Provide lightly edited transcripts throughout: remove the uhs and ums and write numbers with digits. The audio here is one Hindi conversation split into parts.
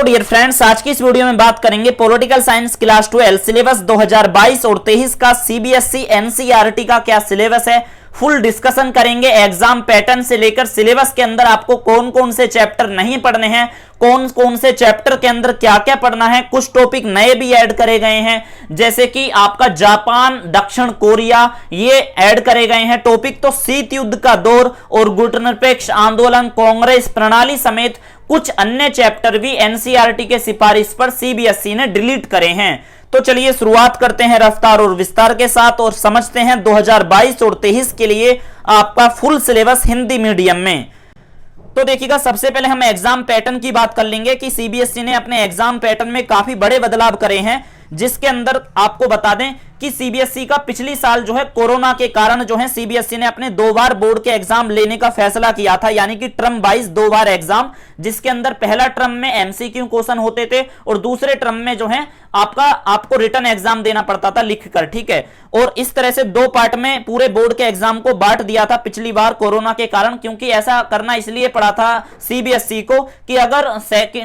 तो डियर फ्रेंड्स, आज की इस वीडियो में बात करेंगे पॉलिटिकल साइंस क्लास 12 सिलेबस 2022 और 23 का सीबीएसई एनसीईआरटी का क्या सिलेबस है, फुल डिस्कशन करेंगे। एग्जाम पैटर्न से लेकर सिलेबस के अंदर आपको कौन कौन से चैप्टर नहीं पढ़ने हैं, कौन कौन से चैप्टर के अंदर क्या क्या पढ़ना है, कुछ टॉपिक नए भी ऐड करे गए हैं, जैसे कि आपका जापान, दक्षिण कोरिया, ये ऐड करे गए हैं टॉपिक। तो शीत युद्ध का दौर और गुटनिरपेक्ष आंदोलन, कांग्रेस प्रणाली समेत कुछ अन्य चैप्टर भी एनसीईआरटी के सिफारिश पर सीबीएसई ने डिलीट करे हैं। तो चलिए शुरुआत करते हैं रफ्तार और विस्तार के साथ और समझते हैं 2022 और 23 के लिए आपका फुल सिलेबस हिंदी मीडियम में। तो देखिएगा, सबसे पहले हम एग्जाम पैटर्न की बात कर लेंगे कि सीबीएसई ने अपने एग्जाम पैटर्न में काफी बड़े बदलाव करे हैं, जिसके अंदर आपको बता दें कि सीबीएसई का पिछली साल जो है कोरोना के कारण जो है सीबीएसई ने अपने 2 बार बोर्ड के एग्जाम लेने का फैसला किया था, यानी कि टर्म वाइज 2 बार एग्जाम, जिसके अंदर पहला टर्म में एमसीक्यू क्वेश्चन होते थे और दूसरे टर्म में जो है आपको रिटर्न एग्जाम देना पड़ता था लिखकर, ठीक है। और इस तरह से 2 पार्ट में पूरे बोर्ड के एग्जाम को बांट दिया था पिछली बार कोरोना के कारण, क्योंकि ऐसा करना इसलिए पड़ा था सीबीएसई को कि अगर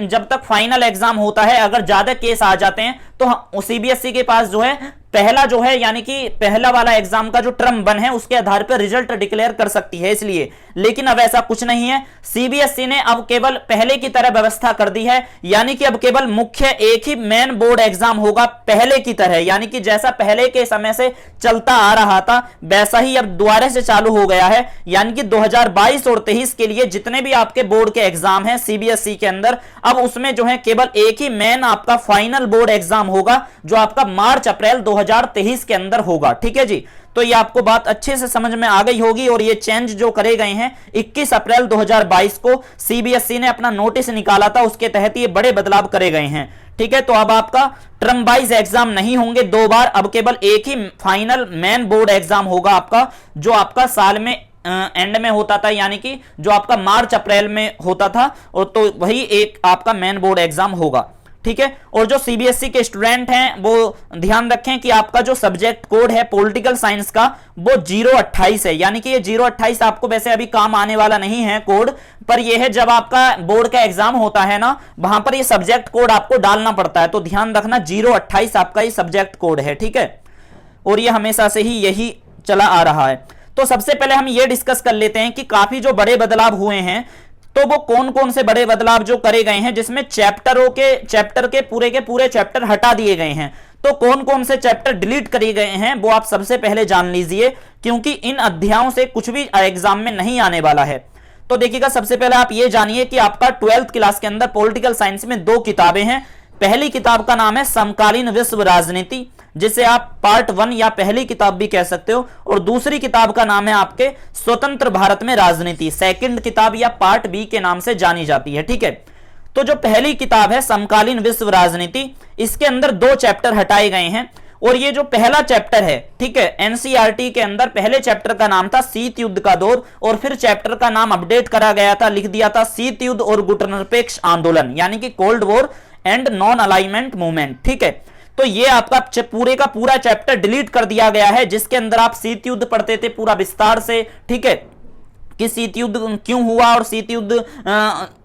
जब तक फाइनल एग्जाम होता है अगर ज्यादा केस आ जाते हैं तो सीबीएसई के पास जो है पहला जो है यानी कि पहला वाला एग्जाम का जो टर्म 1 है उसके आधार पर रिजल्ट डिक्लेयर कर सकती है इसलिए। लेकिन अब ऐसा कुछ नहीं है, सीबीएसई ने अब केवल पहले की तरह व्यवस्था कर दी है, यानी कि अब केवल मुख्य एक ही मेन बोर्ड एग्जाम होगा पहले की तरह, यानी कि जैसा पहले के समय से चलता आ रहा था वैसा ही अब दोबारा से चालू हो गया है। यानी कि 2022 और 23 के लिए जितने भी आपके बोर्ड के एग्जाम हैं सीबीएसई के अंदर, अब उसमें जो है केवल एक ही मेन आपका फाइनल बोर्ड एग्जाम होगा जो आपका मार्च अप्रैल 2023 के अंदर होगा, ठीक है जी। तो ये आपको बात अच्छे से समझ में आ गई होगी। और ये चेंज जो करे गए हैं 21 अप्रैल 2022 को सीबीएसई ने अपना नोटिस निकाला था, उसके तहत ये बड़े बदलाव करे गए हैं, ठीक है। तो अब आपका टर्म वाइज एग्जाम नहीं होंगे 2 बार, अब केवल एक ही फाइनल मेन बोर्ड एग्जाम होगा आपका, जो आपका साल में एंड में होता था, यानी कि जो आपका मार्च अप्रैल में होता था, और तो वही एक आपका मेन बोर्ड एग्जाम होगा, ठीक है। और जो सीबीएसई के स्टूडेंट हैं वो ध्यान रखें कि आपका जो सब्जेक्ट कोड है पॉलिटिकल साइंस का वो 028 है, यानी कि ये 028 आपको वैसे अभी काम आने वाला नहीं है कोड, पर ये है जब आपका बोर्ड का एग्जाम होता है ना वहां पर ये सब्जेक्ट कोड आपको डालना पड़ता है, तो ध्यान रखना 028 आपका ये सब्जेक्ट कोड है, ठीक है। और ये हमेशा से ही यही चला आ रहा है। तो सबसे पहले हम ये डिस्कस कर लेते हैं कि काफी जो बड़े बदलाव हुए हैं तो वो कौन कौन से बड़े बदलाव जो करे गए हैं, जिसमें चैप्टर के पूरे चैप्टर हटा दिए गए हैं। तो कौन कौन से चैप्टर डिलीट करे गए हैं वो आप सबसे पहले जान लीजिए, क्योंकि इन अध्यायों से कुछ भी एग्जाम में नहीं आने वाला है। तो देखिएगा, सबसे पहले आप ये जानिए कि आपका 12th क्लास के अंदर पॉलिटिकल साइंस में 2 किताबें हैं। पहली किताब का नाम है समकालीन विश्व राजनीति, जिसे आप पार्ट 1 या पहली किताब भी कह सकते हो, और दूसरी किताब का नाम है आपके स्वतंत्र भारत में राजनीति, सेकंड किताब या पार्ट बी के नाम से जानी जाती है, ठीक है। तो जो पहली किताब है समकालीन विश्व राजनीति, इसके अंदर 2 चैप्टर हटाए गए हैं, और ये जो पहला चैप्टर है, ठीक है, एनसीईआरटी के अंदर पहले चैप्टर का नाम था शीत युद्ध का दौर, और फिर चैप्टर का नाम अपडेट करा गया था, लिख दिया था शीत युद्ध और गुटनिरपेक्ष आंदोलन, यानी कि cold war and non alignment movement, ठीक है। तो ये आपका पूरे का पूरा चैप्टर डिलीट कर दिया गया है, जिसके अंदर आप शीत युद्ध पढ़ते थे पूरा विस्तार से, ठीक है, कि शीत युद्ध क्यों हुआ, और शीत युद्ध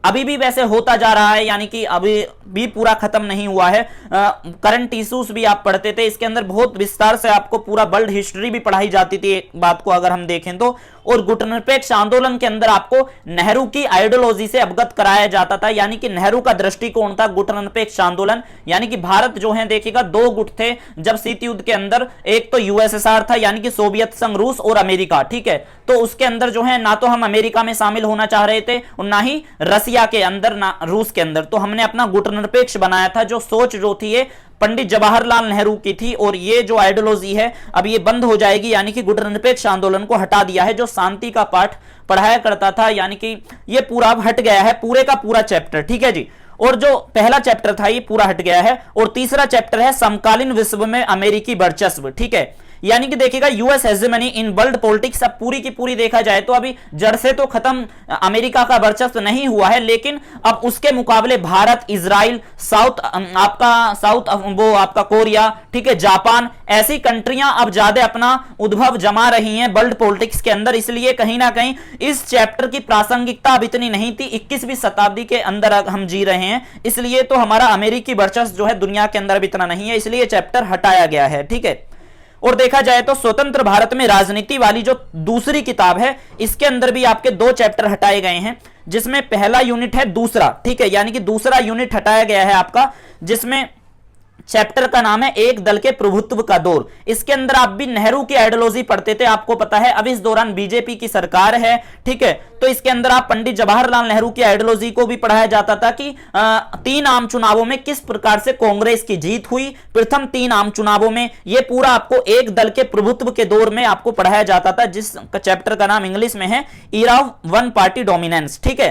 अभी भी वैसे होता जा रहा है, यानी कि अभी भी पूरा खत्म नहीं हुआ है। करंट इश्यूज भी आप पढ़ते थे, इसके अंदर बहुत विस्तार से आपको पूरा वर्ल्ड हिस्ट्री भी पढ़ाई जाती थी एक बात को अगर हम देखें तो। और गुटनिरपेक्ष आंदोलन के अंदर आपको नेहरू की आइडियोलॉजी से अवगत कराया जाता था, यानी कि नेहरू का दृष्टिकोण था गुटनिरपेक्ष आंदोलन, यानी कि भारत जो है देखिएगा 2 गुट थे जब शीत युद्ध के अंदर, एक तो यूएसएसआर था यानी कि सोवियत संघ रूस, और अमेरिका, ठीक है। तो उसके अंदर जो है ना तो हम अमेरिका में शामिल होना चाह रहे थे और ना ही रसिया के अंदर, ना रूस के अंदर, तो हमने अपना गुटनिरपेक्ष बनाया था। जो सोच जो थी ये पंडित जवाहरलाल नेहरू की थी, और ये जो आइडियोलॉजी है अब ये बंद हो जाएगी, यानी कि गुटनिरपेक्ष आंदोलन को हटा दिया है, जो शांति का पाठ पढ़ाया करता था, यानी कि ये पूरा हट गया है पूरे का पूरा चैप्टर, ठीक है जी। और जो पहला चैप्टर था ये पूरा हट गया है। और तीसरा चैप्टर है समकालीन विश्व में अमेरिकी वर्चस्व, ठीक है। यानी कि देखिएगा US hegemony in world politics अब पूरी की पूरी देखा जाए तो अभी जड़ से तो खत्म अमेरिका का वर्चस्व नहीं हुआ है, लेकिन अब उसके मुकाबले भारत, इजराइल, साउथ आपका कोरिया, ठीक है, जापान, ऐसी कंट्रियां अब ज्यादा अपना उद्भव जमा रही हैं वर्ल्ड पॉलिटिक्स के अंदर। इसलिए कहीं ना कहीं इस चैप्टर की प्रासंगिकता अब इतनी नहीं थी। 21वीं शताब्दी के अंदर हम जी रहे हैं, इसलिए तो हमारा अमेरिकी वर्चस्व जो है दुनिया के अंदर भी इतना नहीं है, इसलिए चैप्टर हटाया गया है, ठीक है। और देखा जाए तो स्वतंत्र भारत में राजनीति वाली जो दूसरी किताब है, इसके अंदर भी आपके 2 चैप्टर हटाए गए हैं, जिसमें पहला यूनिट है दूसरा, ठीक है, यानी कि दूसरा यूनिट हटाया गया है आपका, जिसमें चैप्टर का नाम है एक दल के प्रभुत्व का दौर। इसके अंदर आप भी नेहरू की आइडियोलॉजी पढ़ते थे, आपको पता है अब इस दौरान बीजेपी की सरकार है, ठीक है, तो इसके अंदर आप पंडित जवाहरलाल नेहरू की आइडियोलॉजी को भी पढ़ाया जाता था कि 3 आम चुनावों में किस प्रकार से कांग्रेस की जीत हुई, प्रथम 3 आम चुनावों में, यह पूरा आपको एक दल के प्रभुत्व के दौर में आपको पढ़ाया जाता था, जिस चैप्टर का नाम इंग्लिश में है era of one party dominance, ठीक है।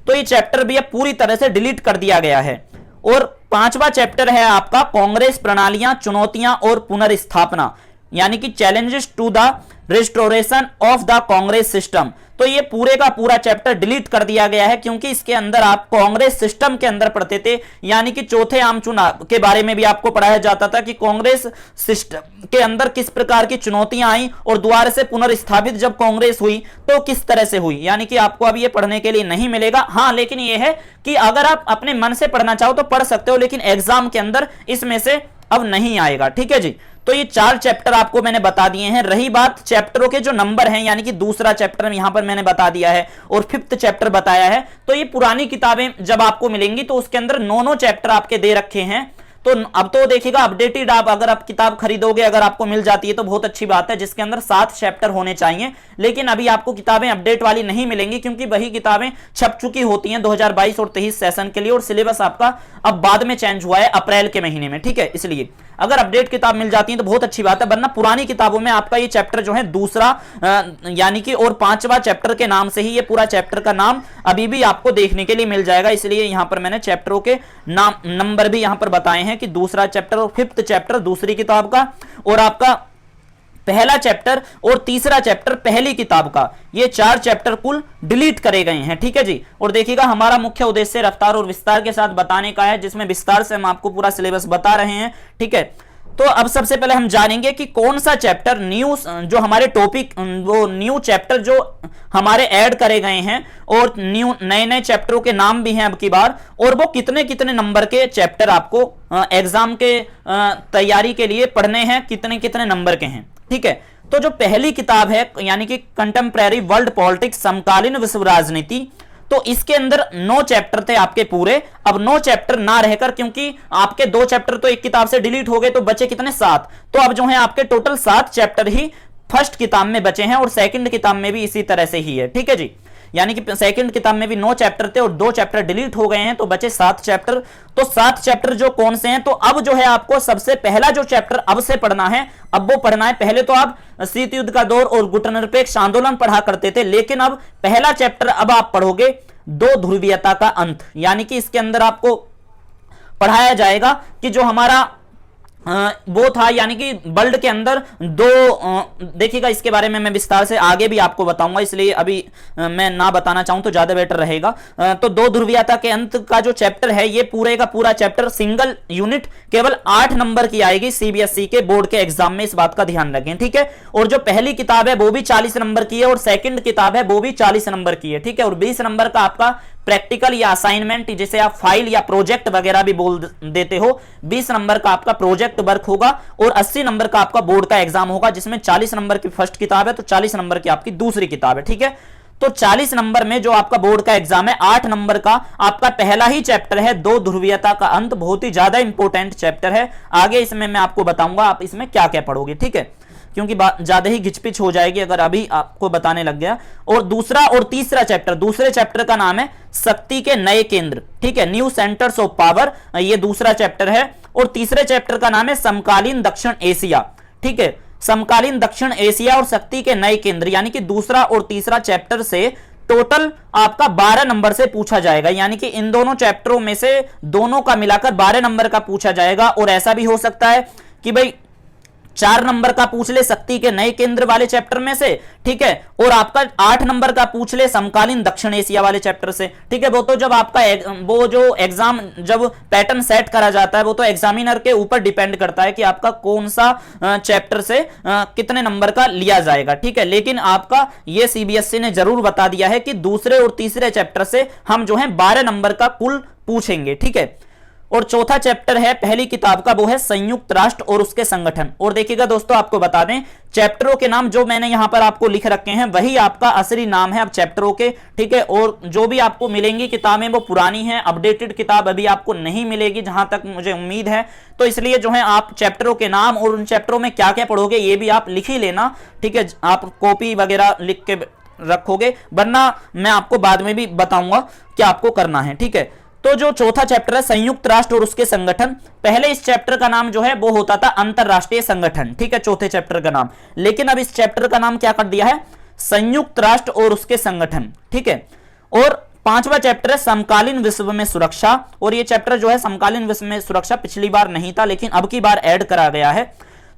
तो ये चैप्टर भी अब पूरी तरह से डिलीट कर दिया गया है। और 5वां चैप्टर है आपका कांग्रेस प्रणालियां, चुनौतियां और पुनर्स्थापना, यानी कि challenges to the restoration of the Congress system. तो ये पूरे का पूरा चैप्टर डिलीट कर दिया गया है, क्योंकि इसके अंदर आप कांग्रेस सिस्टम के अंदर पढ़ते थे, यानी कि चौथे आम चुनाव के बारे में भी आपको पढ़ाया जाता था कि कांग्रेस सिस्टम के अंदर किस प्रकार की चुनौतियां आई और दोबारा से पुनर्स्थापित जब कांग्रेस हुई तो किस तरह से हुई। यानी कि आपको अब ये पढ़ने के लिए नहीं मिलेगा। हाँ, लेकिन ये है कि अगर आप अपने मन से पढ़ना चाहो तो पढ़ सकते हो, लेकिन एग्जाम के अंदर इसमें से अब नहीं आएगा, ठीक है जी। तो ये 4 चैप्टर आपको मैंने बता दिए हैं। रही बात चैप्टरों के जो नंबर हैं, यानी कि दूसरा चैप्टर यहां पर मैंने बता दिया है और 5th चैप्टर बताया है, तो ये पुरानी किताबें जब आपको मिलेंगी तो उसके अंदर 9 चैप्टर आपके दे रखे हैं। तो अब तो देखिएगा अपडेटेड, आप अगर आप किताब खरीदोगे, अगर आपको मिल जाती है तो बहुत अच्छी बात है, जिसके अंदर 7 चैप्टर होने चाहिए। लेकिन अभी आपको किताबें अपडेट वाली नहीं मिलेंगी, क्योंकि वही किताबें छप चुकी होती हैं 2022 और 23 सेशन के लिए, और सिलेबस आपका अब बाद में चेंज हुआ है अप्रैल के महीने में, ठीक है। इसलिए अगर अपडेट किताब मिल जाती है तो बहुत अच्छी बात है, वरना पुरानी किताबों में आपका ये चैप्टर जो है दूसरा यानी कि और 5वां चैप्टर के नाम से ही ये पूरा चैप्टर का नाम अभी भी आपको देखने के लिए मिल जाएगा। इसलिए यहां पर मैंने चैप्टरों के नाम नंबर भी यहां पर बताए हैं कि दूसरा चैप्टर और 5th चैप्टर दूसरी किताब का, और आपका पहला चैप्टर और तीसरा चैप्टर पहली किताब का, ये 4 चैप्टर कुल डिलीट करे गए हैं, ठीक है जी। और देखिएगा हमारा मुख्य उद्देश्य रफ्तार और विस्तार के साथ बताने का है, जिसमें विस्तार से हम आपको पूरा सिलेबस बता रहे हैं, ठीक है। तो अब सबसे पहले हम जानेंगे कि कौन सा चैप्टर न्यू, जो हमारे टॉपिक, वो न्यू चैप्टर जो हमारे ऐड करे गए हैं, और न्यू नए चैप्टरों के नाम भी हैं अब की बार, और वो कितने कितने नंबर के चैप्टर आपको एग्जाम के तैयारी के लिए पढ़ने हैं, कितने कितने नंबर के हैं, ठीक है। तो जो पहली किताब है, यानी कि कंटेम्प्रेरी वर्ल्ड पॉलिटिक्स, समकालीन विश्व राजनीति, तो इसके अंदर 9 चैप्टर थे आपके पूरे। अब 9 चैप्टर ना रहकर, क्योंकि आपके 2 चैप्टर तो एक किताब से डिलीट हो गए, तो बचे कितने 7। तो अब जो है आपके टोटल 7 चैप्टर ही फर्स्ट किताब में बचे हैं, और सेकंड किताब में भी इसी तरह से ही है, ठीक है जी। यानी कि सेकंड किताब में भी 9 चैप्टर थे और 2 चैप्टर डिलीट हो गए हैं, तो बचे 7 चैप्टर। तो 7 चैप्टर जो कौन से हैं, तो अब जो है आपको सबसे पहला जो चैप्टर अब से पढ़ना है, अब वो पढ़ना है। पहले तो आप शीत युद्ध का दौर और गुटनिरपेक्ष आंदोलन पढ़ा करते थे, लेकिन अब पहला चैप्टर अब आप पढ़ोगे 2 ध्रुवीयता का अंत, यानी कि इसके अंदर आपको पढ़ाया जाएगा कि जो हमारा वो था, यानी कि वर्ल्ड के अंदर 2, देखिएगा इसके बारे में मैं विस्तार से आगे भी आपको बताऊंगा, इसलिए अभी मैं ना बताना चाहूं तो ज्यादा बेटर रहेगा। तो 2 ध्रुवीयता के अंत का जो चैप्टर है, ये पूरे का पूरा चैप्टर सिंगल यूनिट केवल 8 नंबर की आएगी सीबीएसई के बोर्ड के एग्जाम में, इस बात का ध्यान रखें, ठीक है। और जो पहली किताब है वो भी 40 नंबर की है, और सेकंड किताब है वो भी 40 नंबर की है, ठीक है। और 20 नंबर का आपका प्रैक्टिकल या असाइनमेंट, जिसे आप फाइल या प्रोजेक्ट वगैरह भी बोल देते हो, 20 नंबर का आपका प्रोजेक्ट वर्क होगा, और 80 नंबर का आपका बोर्ड का एग्जाम होगा, जिसमें 40 नंबर की फर्स्ट किताब है तो 40 नंबर की आपकी दूसरी किताब है, ठीक है। तो 40 नंबर में जो आपका बोर्ड का एग्जाम है, 8 नंबर का आपका पहला ही चैप्टर है 2 ध्रुवीयता का अंत, बहुत ही ज्यादा इंपॉर्टेंट चैप्टर है। आगे इसमें मैं आपको बताऊंगा आप इसमें क्या क्या पढ़ोगे, ठीक है, क्योंकि ज्यादा ही घिचपिच हो जाएगी अगर अभी आपको बताने लग गया। और दूसरा और तीसरा चैप्टर, दूसरे चैप्टर का नाम है शक्ति के नए केंद्र, ठीक है, न्यू सेंटर्स ऑफ पावर, ये दूसरा चैप्टर है। और तीसरे चैप्टर का नाम है समकालीन दक्षिण एशिया, ठीक है, समकालीन दक्षिण एशिया और शक्ति के नए केंद्र, यानी कि दूसरा और तीसरा चैप्टर से टोटल आपका 12 नंबर से पूछा जाएगा, यानी कि इन दोनों चैप्टरों में से दोनों का मिलाकर 12 नंबर का पूछा जाएगा। और ऐसा भी हो सकता है कि भाई 4 नंबर का पूछ ले शक्ति के नए केंद्र वाले चैप्टर में से, ठीक है, और आपका 8 नंबर का पूछ ले समकालीन दक्षिण एशिया वाले चैप्टर से, ठीक है। वो तो जब आपका वो जो एग्जाम जब पैटर्न सेट करा जाता है वो तो एग्जामिनर के ऊपर डिपेंड करता है कि आपका कौन सा चैप्टर से कितने नंबर का लिया जाएगा, ठीक है। लेकिन आपका ये सीबीएसई ने जरूर बता दिया है कि दूसरे और तीसरे चैप्टर से हम जो है 12 नंबर का कुल पूछेंगे, ठीक है। और चौथा चैप्टर है पहली किताब का, वो है संयुक्त राष्ट्र और उसके संगठन। और देखिएगा दोस्तों, आपको बता दें चैप्टरों के नाम जो मैंने यहां पर आपको लिख रखे हैं वही आपका असली नाम है अब चैप्टरों के, ठीक है। और जो भी आपको मिलेंगी किताबें वो पुरानी हैं, अपडेटेड किताब अभी आपको नहीं मिलेगी जहां तक मुझे उम्मीद है। तो इसलिए जो है आप चैप्टरों के नाम और उन चैप्टरों में क्या क्या पढ़ोगे ये भी आप लिख ही लेना, ठीक है। आप कॉपी वगैरह लिख के रखोगे, वरना मैं आपको बाद में भी बताऊंगा क्या आपको करना है, ठीक है। तो जो चौथा चैप्टर है संयुक्त राष्ट्र और उसके संगठन, पहले इस चैप्टर का नाम जो है वो होता था अंतरराष्ट्रीय संगठन, ठीक है, चौथे चैप्टर का नाम। लेकिन अब इस चैप्टर का नाम क्या कर दिया है, संयुक्त राष्ट्र और उसके संगठन, ठीक है। और पांचवा चैप्टर है समकालीन विश्व में सुरक्षा, और ये चैप्टर जो है समकालीन विश्व में सुरक्षा पिछली बार नहीं था लेकिन अब की बार ऐड करा गया है।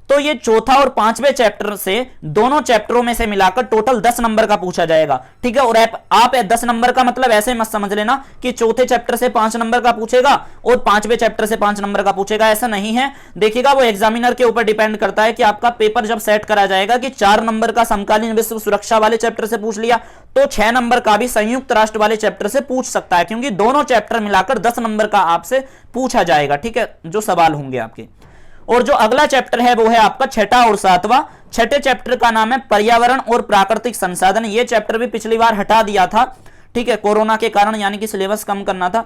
तो ये चौथा और पांचवें चैप्टर से दोनों चैप्टरों में से मिलाकर टोटल 10 नंबर का पूछा जाएगा, ठीक है। और आप 10 नंबर का मतलब ऐसे मत समझ लेना कि चौथे चैप्टर से 5 नंबर का पूछेगा और पांचवें चैप्टर से 5 नंबर का पूछेगा, ऐसा नहीं है। देखिएगा वो एग्जामिनर के ऊपर डिपेंड करता है कि आपका पेपर जब सेट करा जाएगा कि 4 नंबर का समकालीन विश्व सुरक्षा वाले चैप्टर से पूछ लिया तो 6 नंबर का भी संयुक्त राष्ट्र वाले चैप्टर से पूछ सकता है, क्योंकि दोनों चैप्टर मिलाकर 10 नंबर का आपसे पूछा जाएगा, ठीक है, जो सवाल होंगे आपके। और जो अगला चैप्टर है वो है आपका छठा और सातवां। छठे चैप्टर का नाम है पर्यावरण और प्राकृतिक संसाधन। ये चैप्टर भी पिछली बार हटा दिया था, ठीक है, कोरोना के कारण, यानी कि सिलेबस कम करना था।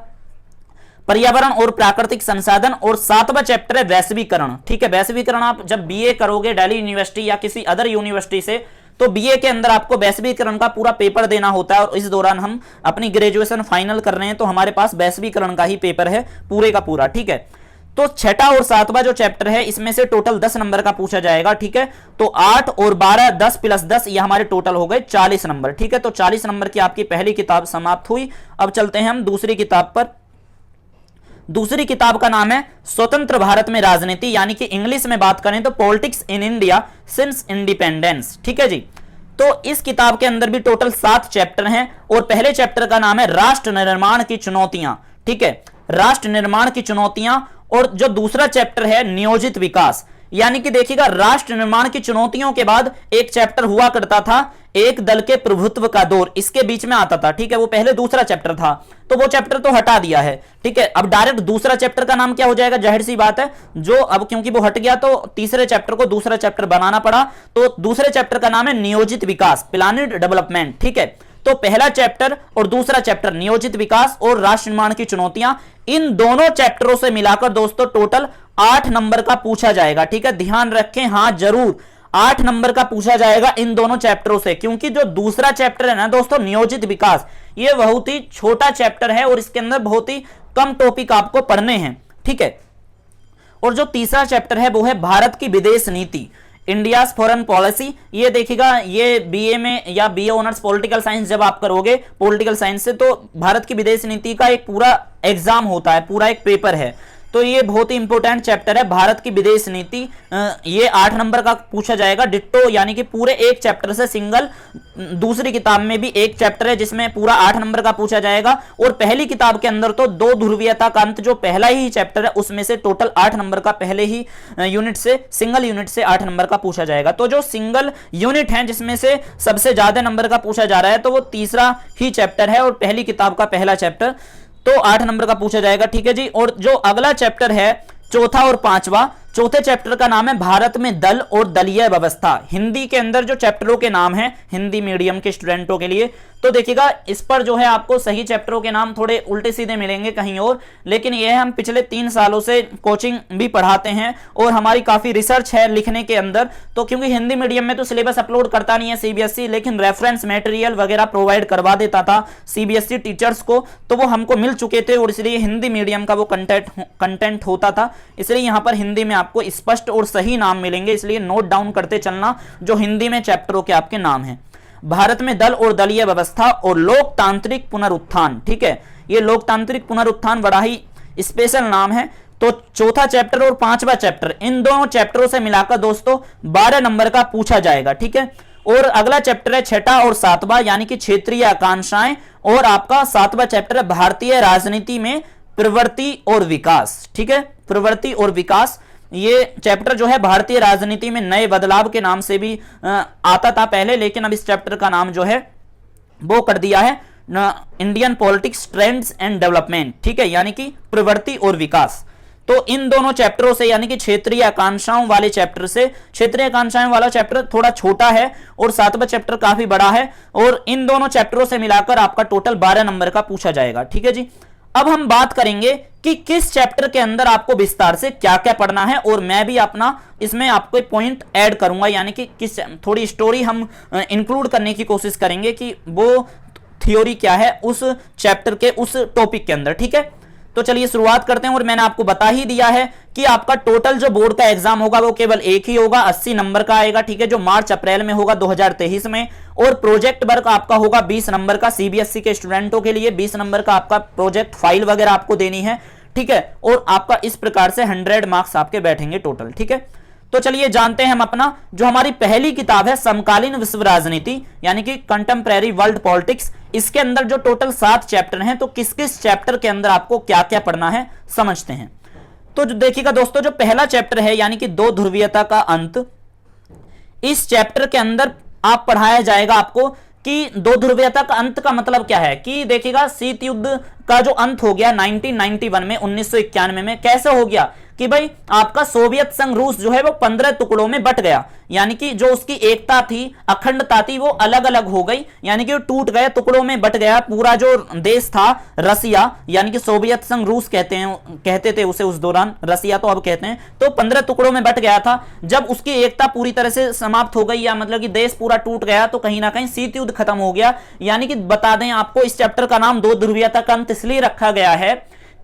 पर्यावरण और प्राकृतिक संसाधन। और सातवां चैप्टर है वैश्वीकरण, ठीक है। वैश्वीकरण आप जब बीए करोगे दिल्ली यूनिवर्सिटी या किसी अदर यूनिवर्सिटी से, तो बीए के अंदर आपको वैश्वीकरण का पूरा पेपर देना होता है। और इस दौरान हम अपनी ग्रेजुएशन फाइनल कर रहे हैं तो हमारे पास वैश्वीकरण का ही पेपर है पूरे का पूरा, ठीक है। तो छठा और सातवां जो चैप्टर है इसमें से टोटल 10 नंबर का पूछा जाएगा, ठीक है। तो 8 और 12, 10 + 10 ये हमारे टोटल हो गए 40 नंबर, ठीक है। तो 40 नंबर की आपकी पहली किताब समाप्त हुई। अब चलते हैं हम दूसरी किताब पर। दूसरी किताब का नाम है स्वतंत्र भारत में राजनीति, यानी कि इंग्लिश में बात करें तो politics in India since independence, ठीक है जी। तो इस किताब के अंदर भी टोटल 7 चैप्टर हैं और पहले चैप्टर का नाम है राष्ट्र निर्माण की चुनौतियां, ठीक है, राष्ट्र निर्माण की चुनौतियां। और जो दूसरा चैप्टर है नियोजित विकास, यानी कि देखिएगा राष्ट्र निर्माण की चुनौतियों के बाद एक चैप्टर हुआ करता था एक दल के प्रभुत्व का दौर, इसके बीच में आता था, ठीक है। वो पहले दूसरा चैप्टर था तो वो चैप्टर तो हटा दिया है, ठीक है। अब डायरेक्ट दूसरा चैप्टर का नाम क्या हो जाएगा, जाहिर सी बात है, जो अब क्योंकि वो हट गया तो तीसरे चैप्टर को दूसरा चैप्टर बनाना पड़ा। तो दूसरे चैप्टर का नाम है नियोजित विकास, प्लानिड डेवलपमेंट, ठीक है। तो पहला चैप्टर और दूसरा चैप्टर नियोजित विकास और राष्ट्र निर्माण की चुनौतियां, इन दोनों चैप्टरों से मिलाकर दोस्तों टोटल 8 नंबर का पूछा जाएगा, ठीक है। ध्यान रखें, हां जरूर 8 नंबर का पूछा जाएगा इन दोनों चैप्टरों से, क्योंकि जो दूसरा चैप्टर है ना दोस्तों नियोजित विकास, ये बहुत ही छोटा चैप्टर है और इसके अंदर बहुत ही कम टॉपिक आपको पढ़ने हैं, ठीक है। और जो तीसरा चैप्टर है वो है भारत की विदेश नीति, इंडिया फॉरेन पॉलिसी। ये देखिएगा ये बीए में या बीए ऑनर्स पॉलिटिकल साइंस जब आप करोगे पॉलिटिकल साइंस से, तो भारत की विदेश नीति का एक पूरा एग्जाम होता है, पूरा एक पेपर है। तो ये बहुत ही इंपॉर्टेंट चैप्टर है भारत की विदेश नीति। ये 8 नंबर का पूछा जाएगा डिट्टो, यानी कि पूरे एक चैप्टर से सिंगल। दूसरी किताब में भी एक चैप्टर है जिसमें पूरा 8 नंबर का पूछा जाएगा। और पहली किताब के अंदर तो 2 ध्रुवीयता का अंत जो पहला ही चैप्टर है उसमें से टोटल 8 नंबर का पहले ही यूनिट से, सिंगल यूनिट से 8 नंबर का पूछा जाएगा। तो जो सिंगल यूनिट है जिसमें से सबसे ज्यादा नंबर का पूछा जा रहा है तो वो तीसरा ही चैप्टर है और पहली किताब का पहला चैप्टर, तो 8 नंबर का पूछा जाएगा, ठीक है जी। और जो अगला चैप्टर है चौथा और पांचवा, चौथे चैप्टर का नाम है भारत में दल और दलीय व्यवस्था। हिंदी के अंदर जो चैप्टरों के नाम हैं हिंदी मीडियम के स्टूडेंटों के लिए, तो देखिएगा इस पर जो है आपको सही चैप्टरों के नाम थोड़े उल्टे सीधे मिलेंगे कहीं और, लेकिन यह हम पिछले 3 सालों से कोचिंग भी पढ़ाते हैं और हमारी काफी रिसर्च है लिखने के अंदर। तो क्योंकि हिंदी मीडियम में तो सिलेबस अपलोड करता नहीं है सीबीएसई, लेकिन रेफरेंस मटेरियल वगैरह प्रोवाइड करवा देता था सीबीएसई टीचर्स को, तो वो हमको मिल चुके थे और इसलिए हिंदी मीडियम का वो कंटेंट होता था। इसलिए यहाँ पर हिंदी में आपको स्पष्ट और सही नाम मिलेंगे, इसलिए नोट डाउन करते चलना जो हिंदी में चैप्टरों के आपके नाम हैं। भारत में दल और दलीय व्यवस्था और लोकतांत्रिक पुनरुत्थान, ठीक है। ये लोकतांत्रिक पुनरुत्थान बड़ा ही स्पेशल नाम है। तो चौथा चैप्टर और पांचवा चैप्टर, इन दोनों चैप्टरों से मिलाकर दोस्तों 12 नंबर का पूछा जाएगा, ठीक है। और अगला चैप्टर है छठा और सातवां, यानी कि क्षेत्रीय आकांक्षाएं, और आपका सातवां चैप्टर है भारतीय राजनीति में प्रवृत्ति और विकास, ठीक है, प्रवृत्ति और विकास। ये चैप्टर जो है भारतीय राजनीति में नए बदलाव के नाम से भी आता था पहले, लेकिन अब इस चैप्टर का नाम जो है वो कर दिया है Indian politics trends and development, ठीक है, यानी कि प्रवृत्ति और विकास। तो इन दोनों चैप्टरों से, यानी कि क्षेत्रीय आकांक्षाओं वाले चैप्टर से, क्षेत्रीय आकांक्षाएं वाला चैप्टर थोड़ा छोटा है और सातवां चैप्टर काफी बड़ा है, और इन दोनों चैप्टरों से मिलाकर आपका टोटल 12 नंबर का पूछा जाएगा, ठीक है जी। अब हम बात करेंगे कि किस चैप्टर के अंदर आपको विस्तार से क्या क्या पढ़ना है, और मैं भी अपना इसमें आपको पॉइंट ऐड करूंगा, यानी कि किस थोड़ी स्टोरी हम इंक्लूड करने की कोशिश करेंगे कि वो थ्योरी क्या है उस चैप्टर के उस टॉपिक के अंदर, ठीक है। तो चलिए शुरुआत करते हैं। और मैंने आपको बता ही दिया है कि आपका टोटल जो बोर्ड का एग्जाम होगा वो केवल एक ही होगा, 80 नंबर का आएगा, ठीक है, जो मार्च अप्रैल में होगा 2023 में। और प्रोजेक्ट वर्क आपका होगा 20 नंबर का, सीबीएसई के स्टूडेंटों के लिए 20 नंबर का आपका प्रोजेक्ट फाइल वगैरह आपको देनी है, ठीक है। और आपका इस प्रकार से 100 मार्क्स आपके बैठेंगे टोटल, ठीक है। तो चलिए जानते हैं हम अपना जो हमारी पहली किताब है समकालीन विश्व राजनीति, यानी कि कंटेम्परेरी वर्ल्ड पॉलिटिक्स। इसके अंदर जो टोटल 7 चैप्टर हैं, तो किस किस चैप्टर के अंदर आपको क्या क्या पढ़ना है समझते हैं। तो देखिएगा दोस्तों, जो पहला चैप्टर है यानी कि दो ध्रुवीयता का अंत, इस चैप्टर के अंदर आप पढ़ाया जाएगा आपको कि दो ध्रुवीयता का अंत का मतलब क्या है। कि देखिएगा शीत युद्ध का जो अंत हो गया 1991 में, 1991 में कैसे हो गया कि भाई आपका सोवियत संघ रूस जो है वो 15 टुकड़ों में बट गया, यानी कि जो उसकी एकता थी, अखंडता थी, वो अलग अलग हो गई, यानी कि वो टूट गए, टुकड़ों में बट गया। पूरा जो देश था रसिया, यानी कि सोवियत संघ रूस कहते थे उसे उस दौरान, रसिया तो अब कहते हैं, तो 15 टुकड़ों में बट गया था। जब उसकी एकता पूरी तरह से समाप्त हो गई, या मतलब कि देश पूरा टूट गया, तो कहीं ना कहीं शीत युद्ध खत्म हो गया। यानी कि बता दें आपको, इस चैप्टर का नाम दो ध्रुवीयता का अंत इसलिए रखा गया है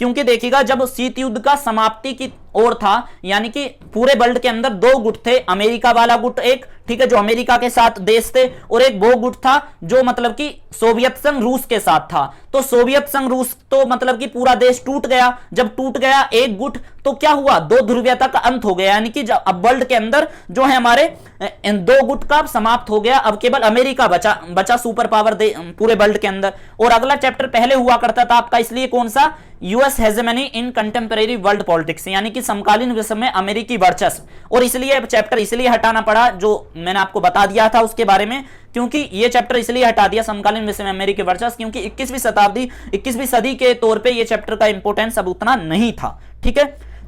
क्योंकि देखिएगा जब शीत युद्ध का समाप्ति की ओर था, यानी कि पूरे वर्ल्ड के अंदर 2 गुट थे, अमेरिका वाला गुट एक, ठीक है, जो अमेरिका के साथ देश थे, और एक वो गुट था जो मतलब कि सोवियत संघ रूस के साथ था। तो सोवियत संघ रूस तो मतलब कि पूरा देश टूट गया। जब टूट गया एक गुट, तो क्या हुआ, दो ध्रुवीयता का अंत हो गया, यानी कि अब वर्ल्ड के अंदर जो है हमारे इन 2 गुट का समाप्त हो गया। अब केवल अमेरिका बचा सुपर पावर पूरे वर्ल्ड के अंदर। और अगला चैप्टर पहले हुआ करता था आपका, इसलिए कौन सा, यूएस हेजेमनी इन कंटेम्परेरी वर्ल्ड पॉलिटिक्स, यानी कि समकालीन विश्व में अमेरिकी वर्चस्व। और इसलिए चैप्टर इसलिए हटाना पड़ा जो मैंने आपको बता दिया था उसके बारे में, क्योंकि ये चैप्टर इसलिए हटा दिया समकालीन विश्व में अमेरिकी वर्चस्व, क्योंकि 21वीं सदी के तौर पे ये चैप्टर का इंपोर्टेंस अब उतना नहीं था, ठीक है।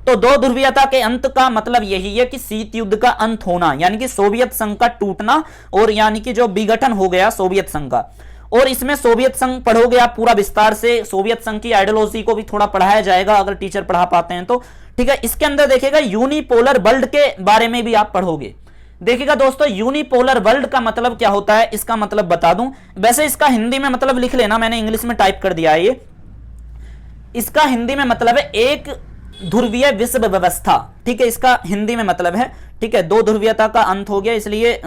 तो दो ध्रुवीयता के अंत का मतलब यही है कि शीत युद्ध का अंत होना, यानी कि सोवियत संघ का टूटना, और यानी कि जो विघटन हो गया सोवियत संघ का। और इसमें सोवियत संघ पढ़ोगे आप पूरा विस्तार से, सोवियत संघ की आइडियोलॉजी को भी थोड़ा पढ़ाया जाएगा अगर टीचर पढ़ा पाते हैं तो, ठीक है। इसके अंदर देखिएगा यूनिपोलर वर्ल्ड के बारे में भी आप पढ़ोगे। देखिएगा दोस्तों, यूनिपोलर वर्ल्ड का मतलब क्या होता है, इसका मतलब बता दूं। वैसे इसका हिंदी में मतलब लिख लेना, मैंने इंग्लिश में टाइप कर दिया है ये। इसका हिंदी में मतलब है एक ध्रुवीय विश्व व्यवस्था, ठीक है, इसका हिंदी में मतलब है, ठीक है। दो ध्रुवीयता का अंत हो गया, इसलिए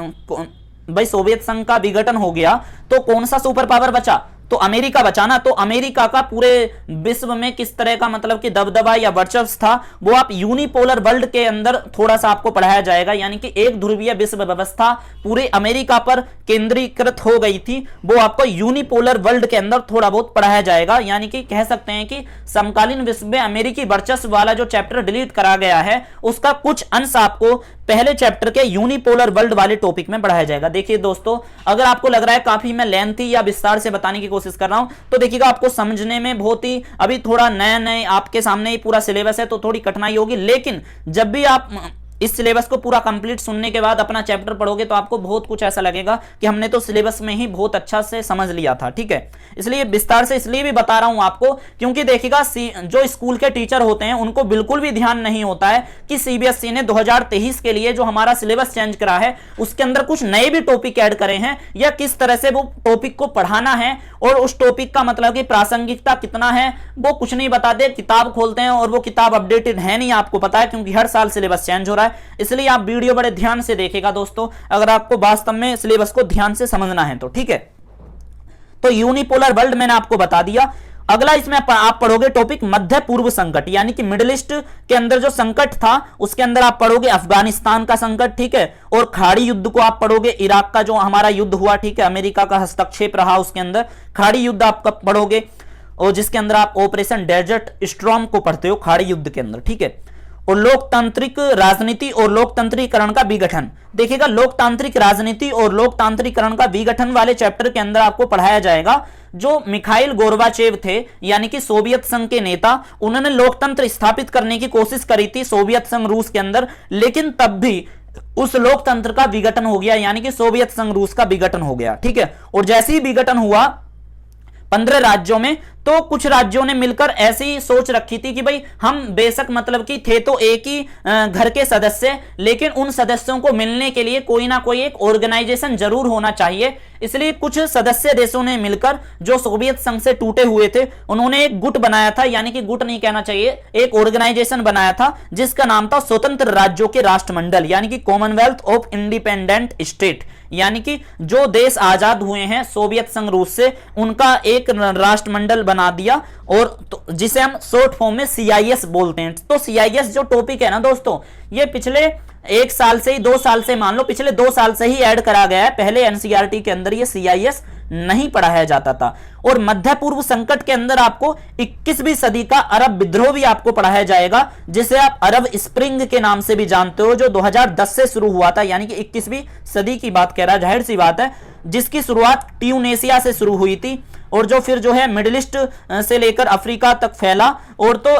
भाई सोवियत संघ का विघटन हो गया, तो कौन सा सुपर पावर बचा, तो अमेरिका बचा ना। तो अमेरिका का पूरे विश्व में किस तरह का मतलब कि दबदबा या वर्चस्व था, वो आप यूनिपोलर वर्ल्ड के अंदर थोड़ा सा आपको पढ़ाया जाएगा। यानी कि एक ध्रुवीय विश्व व्यवस्था पूरे अमेरिका पर केंद्रीकृत हो गई थी, वो आपको यूनिपोलर वर्ल्ड के अंदर थोड़ा बहुत पढ़ाया जाएगा। यानी कि कह सकते हैं कि समकालीन विश्व में अमेरिकी वर्चस्व वाला जो चैप्टर डिलीट करा गया है, उसका कुछ अंश आपको पहले चैप्टर के यूनिपोलर वर्ल्ड वाले टॉपिक में पढ़ाया जाएगा। देखिए दोस्तों, अगर आपको लग रहा है काफी मैं लेंथी या विस्तार से बताने की कोशिश कर रहा हूं, तो देखिएगा आपको समझने में बहुत ही अभी थोड़ा नए आपके सामने ही पूरा सिलेबस है, तो थोड़ी कठिनाई होगी। लेकिन जब भी आप इस सिलेबस को पूरा कंप्लीट सुनने के बाद अपना चैप्टर पढ़ोगे, तो आपको बहुत कुछ ऐसा लगेगा कि हमने तो सिलेबस में ही बहुत अच्छा से समझ लिया था, ठीक है। इसलिए विस्तार से इसलिए भी बता रहा हूं आपको, क्योंकि देखिएगा जो स्कूल के टीचर होते हैं उनको बिल्कुल भी ध्यान नहीं होता है कि सीबीएसई ने 2023 के लिए जो हमारा सिलेबस चेंज करा है, उसके अंदर कुछ नए भी टॉपिक ऐड करे हैं, या किस तरह से वो टॉपिक को पढ़ाना है, और उस टॉपिक का मतलब कि प्रासंगिकता कितना है, वो कुछ नहीं बताते। किताब खोलते हैं और वो किताब अपडेटेड है नहीं, आपको पता है, क्योंकि हर साल सिलेबस चेंज हो रहा है। इसलिए आप वीडियो बड़े ध्यान से देखिएगा दोस्तों, अगर आपको वास्तव में सिलेबस को ध्यान से समझना है तो, ठीक है। तो यूनिपोलर वर्ल्ड मैंने आपको बता दिया। अगला इसमें आप पढ़ोगे टॉपिक मध्य पूर्व संकट, यानी कि मिडिल ईस्ट के अंदर जो संकट था उसके अंदर आप पढ़ोगे अफगानिस्तान का संकट, ठीक है, और खाड़ी युद्ध को आप पढ़ोगे, इराक का जो हमारा युद्ध हुआ, ठीक है, अमेरिका का हस्तक्षेप रहा उसके अंदर, खाड़ी युद्ध आप पढ़ोगे, और जिसके अंदर आप ऑपरेशन डेजर्ट स्टॉर्म को पढ़ते हो खाड़ी युद्ध के अंदर, ठीक है। और लोकतांत्रिक राजनीति और लोकतंत्रीकरण का विघटन, देखिएगा लोकतांत्रिक राजनीति और लोकतांत्रीकरण का विघटन वाले चैप्टर के अंदर आपको पढ़ाया जाएगा जो मिखाइल गोर्बाचेव थे, यानी कि सोवियत संघ के नेता, उन्होंने लोकतंत्र स्थापित करने की कोशिश करी थी सोवियत संघ रूस के अंदर, लेकिन तब भी उस लोकतंत्र का विघटन हो गया, यानी कि सोवियत संघ रूस का विघटन हो गया, ठीक है। और जैसे ही विघटन हुआ 15 राज्यों में, तो कुछ राज्यों ने मिलकर ऐसी सोच रखी थी कि भाई हम बेशक मतलब कि थे तो एक ही घर के सदस्य, लेकिन उन सदस्यों को मिलने के लिए कोई ना कोई एक ऑर्गेनाइजेशन जरूर होना चाहिए। इसलिए कुछ सदस्य देशों ने मिलकर, जो सोवियत संघ से टूटे हुए थे, उन्होंने एक गुट बनाया था, यानी कि गुट नहीं कहना चाहिए, एक ऑर्गेनाइजेशन बनाया था जिसका नाम था स्वतंत्र राज्यों के राष्ट्रमंडल, यानी कि कॉमनवेल्थ ऑफ इंडिपेंडेंट स्टेट, यानी कि जो देश आजाद हुए हैं सोवियत संघ रूस से, उनका एक राष्ट्रमंडल बना दिया, और तो जिसे हम शॉर्ट फॉर्म में CIS बोलते हैं। तो CIS जो टॉपिक है ना दोस्तों, ये पिछले 1 साल से ही, 2 साल से, मान लो पिछले 2 साल से ही ऐड करा गया है, पहले NCERT के अंदर ये CIS नहीं पढ़ाया जाता था। और मध्य पूर्व संकट के अंदर आपको 21वीं सदी का अरब विद्रोह भी आपको पढ़ाया जाएगा, जिसे आप अरब स्प्रिंग के नाम से भी जानते हो, जो 2010 से शुरू हुआ था, यानी कि 21वीं सदी की बात कह रहा है, जाहिर सी बात है, जिसकी शुरुआत ट्यूनेशिया से शुरू हुई थी, और जो फिर जो है मिडिल ईस्ट से लेकर अफ्रीका तक फैला, और तो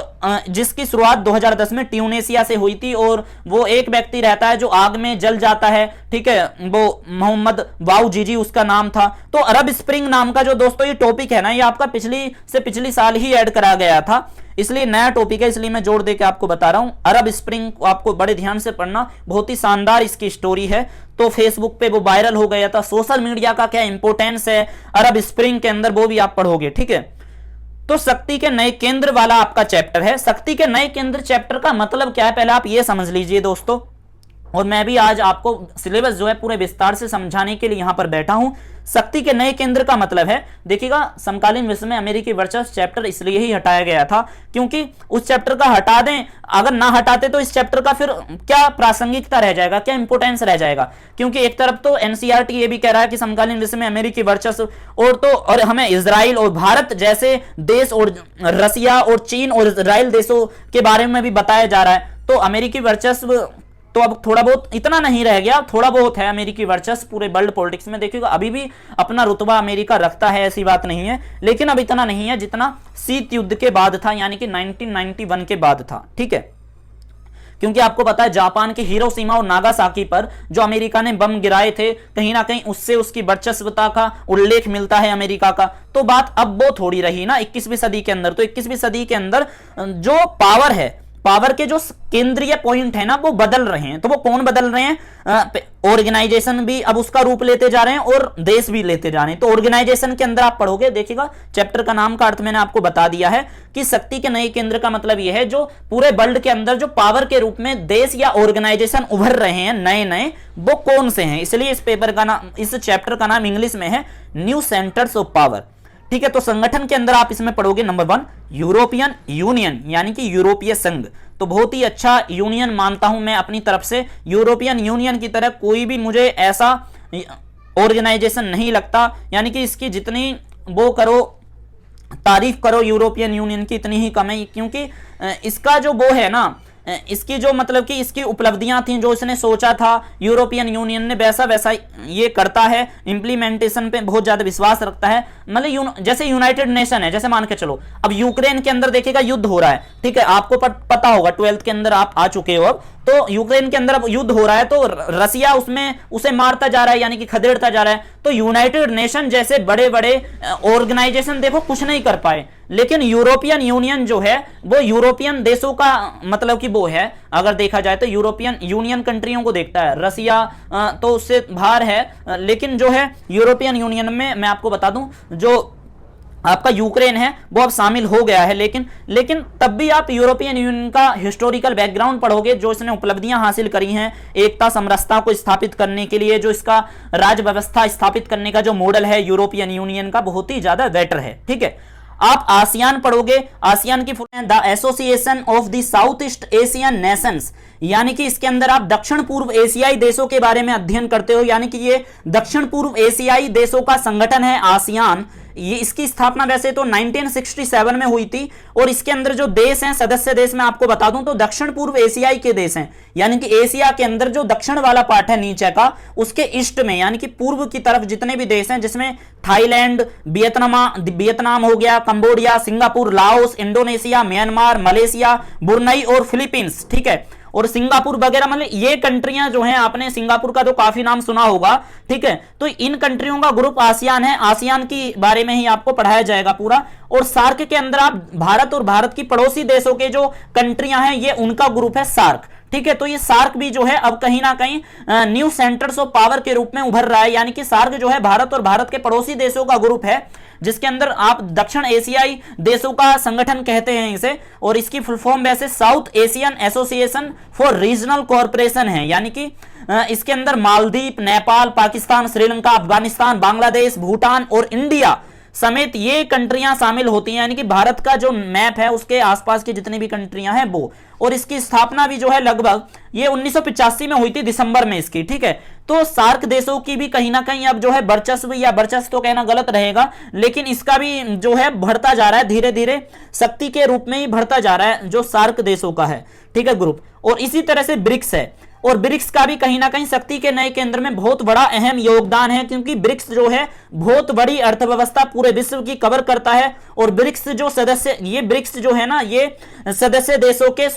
जिसकी शुरुआत 2010 में ट्यूनेशिया से हुई थी। और वो एक व्यक्ति रहता है जो आग में जल जाता है, ठीक है, वो मोहम्मद वाऊजीजी उसका नाम था। तो अरब स्प्रिंग नाम का जो दोस्तों ये टॉपिक है ना, ये आपका पिछली साल ही ऐड करा गया था, इसलिए नया टॉपिक है, इसलिए मैं जोड़ देकर आपको बता रहा हूं। अरब स्प्रिंग को आपको बड़े ध्यान से पढ़ना, बहुत ही शानदार इसकी स्टोरी है। तो फेसबुक पे वो वायरल हो गया था, सोशल मीडिया का क्या इंपॉर्टेंस है अरब स्प्रिंग के अंदर, वो भी आप पढ़ोगे, ठीक है। तो शक्ति के नए केंद्र वाला आपका चैप्टर है। शक्ति के नए केंद्र चैप्टर का मतलब क्या है, पहले आप ये समझ लीजिए दोस्तों, और मैं भी आज आपको सिलेबस जो है पूरे विस्तार से समझाने के लिए यहां पर बैठा हूं। शक्ति के नए केंद्र का मतलब है, देखिएगा समकालीन विश्व में अमेरिकी वर्चस्व चैप्टर इसलिए ही हटाया गया था क्योंकि उस चैप्टर का हटा दें, अगर ना हटाते तो इस चैप्टर का फिर क्या प्रासंगिकता रह जाएगा, क्या इंपोर्टेंस रह जाएगा। क्योंकि एक तरफ तो NCERT ये भी कह रहा है कि समकालीन विश्व में अमेरिकी वर्चस्व, और हमें इजराइल और भारत जैसे देश और रसिया और चीन और इजराइल देशों के बारे में भी बताया जा रहा है। तो अमेरिकी वर्चस्व तो अब थोड़ा बहुत, इतना नहीं रह गया, थोड़ा बहुत है अमेरिकी वर्चस्व पूरे वर्ल्ड पॉलिटिक्स में। देखिएगा अभी भी अपना रुतबा अमेरिका रखता है, ऐसी बात नहीं है, लेकिन अब इतना नहीं है जितना शीत युद्ध के बाद था, यानी कि 1991 के बाद था, ठीक है। क्योंकि आपको पता है जापान के हिरोशिमा और नागासाकी पर जो अमेरिका ने बम गिराए थे, कहीं ना कहीं उससे उसकी वर्चस्वता का उल्लेख मिलता है अमेरिका का। तो बात अब वो थोड़ी रही ना 21वीं सदी के अंदर। तो 21वीं सदी के अंदर जो पावर है, पावर के जो केंद्रीय पॉइंट है ना, वो बदल रहे हैं। तो वो कौन बदल रहे हैं, ऑर्गेनाइजेशन भी अब उसका रूप लेते जा रहे हैं और देश भी लेते जा रहे हैं। तो ऑर्गेनाइजेशन के अंदर आप पढ़ोगे, देखिएगा चैप्टर का नाम का अर्थ मैंने आपको बता दिया है कि शक्ति के नए केंद्र का मतलब यह है जो पूरे वर्ल्ड के अंदर जो पावर के रूप में देश या ऑर्गेनाइजेशन उभर रहे हैं नए नए, वो कौन से हैं। इसलिए इस पेपर का नाम, इस चैप्टर का नाम इंग्लिश में है न्यू सेंटर्स ऑफ पावर, ठीक है। तो संगठन के अंदर आप इसमें पढ़ोगे नंबर 1 यूरोपियन यूनियन, यानी कि यूरोपीय संघ। तो बहुत ही अच्छा यूनियन मानता हूं मैं अपनी तरफ से। यूरोपियन यूनियन की तरह कोई भी मुझे ऐसा ऑर्गेनाइजेशन नहीं लगता, यानी कि इसकी जितनी वो करो तारीफ करो यूरोपियन यूनियन की, इतनी ही कम है। क्योंकि इसका जो वो है ना, इसकी जो मतलब कि इसकी उपलब्धियां थी, जो इसने सोचा था यूरोपियन यूनियन ने, वैसा वैसा ये करता है, इंप्लीमेंटेशन पे बहुत ज्यादा विश्वास रखता है। मतलब जैसे यूनाइटेड नेशन है, जैसे मान के चलो अब यूक्रेन के अंदर देखिएगा युद्ध हो रहा है, ठीक है, आपको पता होगा 12th के अंदर आप आ चुके हो। अब तो यूक्रेन के अंदर अब युद्ध हो रहा है, तो रसिया उसमें उसे मारता जा रहा है, यानी कि खदेड़ता जा रहा है। तो यूनाइटेड नेशन जैसे बड़े बड़े ऑर्गेनाइजेशन देखो कुछ नहीं कर पाए, लेकिन यूरोपियन यूनियन जो है वो यूरोपियन देशों का मतलब कि वो है, अगर देखा जाए तो यूरोपियन यूनियन कंट्रियों को देखता है। रसिया तो उससे बाहर है, लेकिन जो है यूरोपियन यूनियन में मैं आपको बता दूं जो आपका यूक्रेन है वो अब शामिल हो गया है। लेकिन तब भी आप यूरोपियन यूनियन का हिस्टोरिकल बैकग्राउंड पढ़ोगे, जो इसने उपलब्धियां हासिल करी हैं एकता समरसता को स्थापित करने के लिए, जो इसका राज्य व्यवस्था स्थापित करने का जो मॉडल है यूरोपियन यूनियन का, बहुत ही ज्यादा बेटर है, ठीक है। आप आसियान पढ़ोगे, आसियान की फुल है the association of the south east Asian Nations, यानी कि इसके अंदर आप दक्षिण पूर्व एशियाई देशों के बारे में अध्ययन करते हो, यानी कि ये दक्षिण पूर्व एशियाई देशों का संगठन है आसियान। ये इसकी स्थापना वैसे तो 1967 में हुई थी, और इसके अंदर जो देश हैं, सदस्य देश मैं आपको बता दूं तो दक्षिण पूर्व एशियाई के देश हैं, यानी कि एशिया के अंदर जो दक्षिण वाला पार्ट है नीचे का, उसके ईस्ट में यानी कि पूर्व की तरफ जितने भी देश हैं, जिसमें थाईलैंड, वियतनाम हो गया, Cambodia, Singapore, Laos, Indonesia, Myanmar, Malaysia, Brunei और फिलीपींस, ठीक है, और सिंगापुर वगैरह, मतलब ये कंट्रियां जो हैं, आपने सिंगापुर का तो काफी नाम सुना होगा, ठीक है, तो इन कंट्रियों का ग्रुप आसियान है। आसियान की बारे में ही आपको पढ़ाया जाएगा पूरा। और सार्क के अंदर आप भारत और भारत की पड़ोसी देशों के जो कंट्रियां हैं, ये उनका ग्रुप है सार्क, ठीक है। तो ये सार्क भी जो है अब कहीं ना कहीं न्यू सेंटर्स ऑफ पावर के रूप में उभर रहा है, यानी कि सार्क जो है भारत और भारत के पड़ोसी देशों का ग्रुप है, जिसके अंदर आप दक्षिण एशियाई देशों का संगठन कहते हैं इसे, और इसकी फुल फॉर्म वैसे south Asian association for regional cooperation है, यानी कि इसके अंदर मालदीव, नेपाल, पाकिस्तान, श्रीलंका, अफगानिस्तान, बांग्लादेश, भूटान और इंडिया समेत ये कंट्रियां शामिल होती हैं, यानी कि भारत का जो मैप है उसके आसपास की जितनी भी कंट्रियां हैं वो। और इसकी स्थापना भी जो है लगभग ये 1985 में हुई थी, दिसंबर में इसकी, ठीक है। तो सार्क देशों की भी कहीं ना कहीं अब जो है वर्चस्व, या वर्चस्व तो कहना गलत रहेगा, लेकिन इसका भी जो है बढ़ता जा रहा है, धीरे धीरे शक्ति के रूप में ही बढ़ता जा रहा है जो सार्क देशों का है, ठीक है, ग्रुप। और इसी तरह से ब्रिक्स है, और ब्रिक्स का भी कहीं ना कहीं शक्ति के नए केंद्र में बहुत बड़ा अहम योगदान है, क्योंकि ब्रिक्स जो है बहुत बड़ी अर्थव्यवस्था पूरे विश्व की कवर करता है। और ब्रिक्स जो सदस्य, ये ब्रिक्स जो है ना, ये सदस्य देशों के